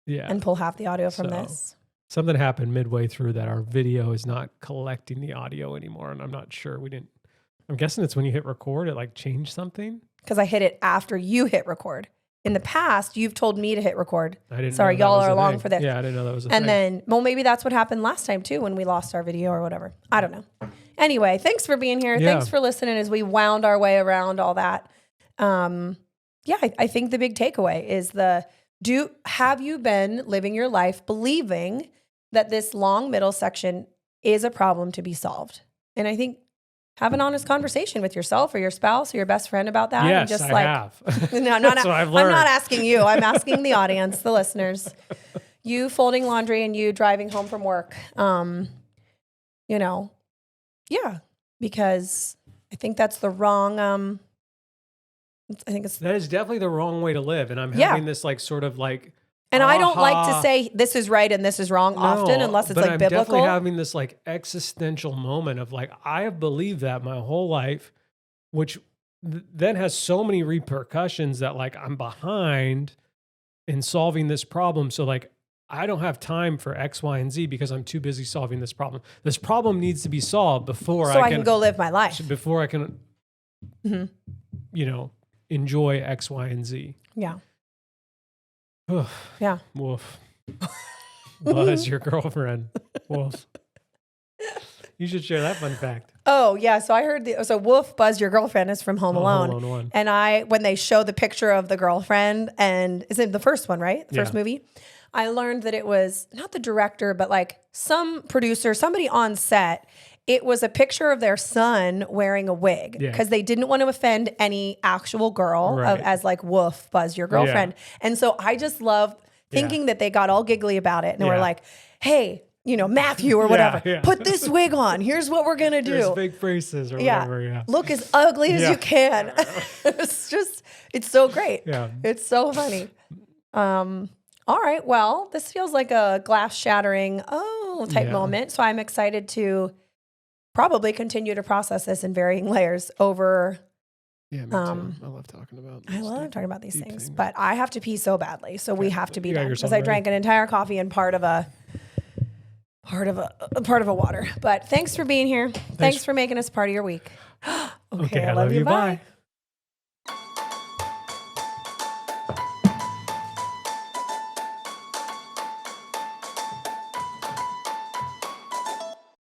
Yeah. And pull half the audio from this? Something happened midway through that our video is not collecting the audio anymore, and I'm not sure. I'm guessing it's when you hit record, it like changed something. Because I hit it after you hit record. In the past, you've told me to hit record. I didn't. Sorry, know y'all that are was a along thing. for this. Yeah, I didn't know that was a thing. And then, well, maybe that's what happened last time too, when we lost our video or whatever. I don't know. Anyway, thanks for being here. Yeah. Thanks for listening as we wound our way around all that. I think the big takeaway is have you been living your life believing that this long middle section is a problem to be solved? And I think have an honest conversation with yourself or your spouse or your best friend about that. Yes, and just I have. No, That's what I've learned. I'm not asking you. I'm asking the audience, the listeners. You folding laundry and you driving home from work. Yeah, because I think that's the wrong. That is definitely the wrong way to live, and I'm having this like sort of like. And I don't like to say this is right and this is wrong often, unless it's like I'm biblical. Definitely having this like existential moment of like, I have believed that my whole life, which then has so many repercussions that like I'm behind in solving this problem. So like, I don't have time for X, Y, and Z because I'm too busy solving this problem. This problem needs to be solved before I can go live my life. Before I can, enjoy X, Y, and Z. Yeah. Yeah. Woof. Buzz your girlfriend. Woof. You should share that fun fact. Oh yeah. So I heard Woof, Buzz your girlfriend is from Home Alone. Home Alone 1. And when they show the picture of the girlfriend, and is it the first one, right? The first movie. I learned that it was not the director, but like some producer, somebody on set. It was a picture of their son wearing a wig because they didn't want to offend any actual girl as like Woof, Buzz your girlfriend. And so I just loved thinking that they got all giggly about it and were like, hey, Matthew or whatever, put this wig on. Here's what we're going to do. Here's fake braces or whatever. Yeah. Look as ugly as you can. It's so great. Yeah. It's so funny. All right. Well, this feels like a glass shattering, type moment. So I'm excited to probably continue to process this in varying layers over. Yeah, me too. I love talking about these things, but I have to pee so badly. So we have to be done because ready? I drank an entire coffee and part of a water. But thanks for being here. Thanks for making us part of your week. Okay, I love you. Bye.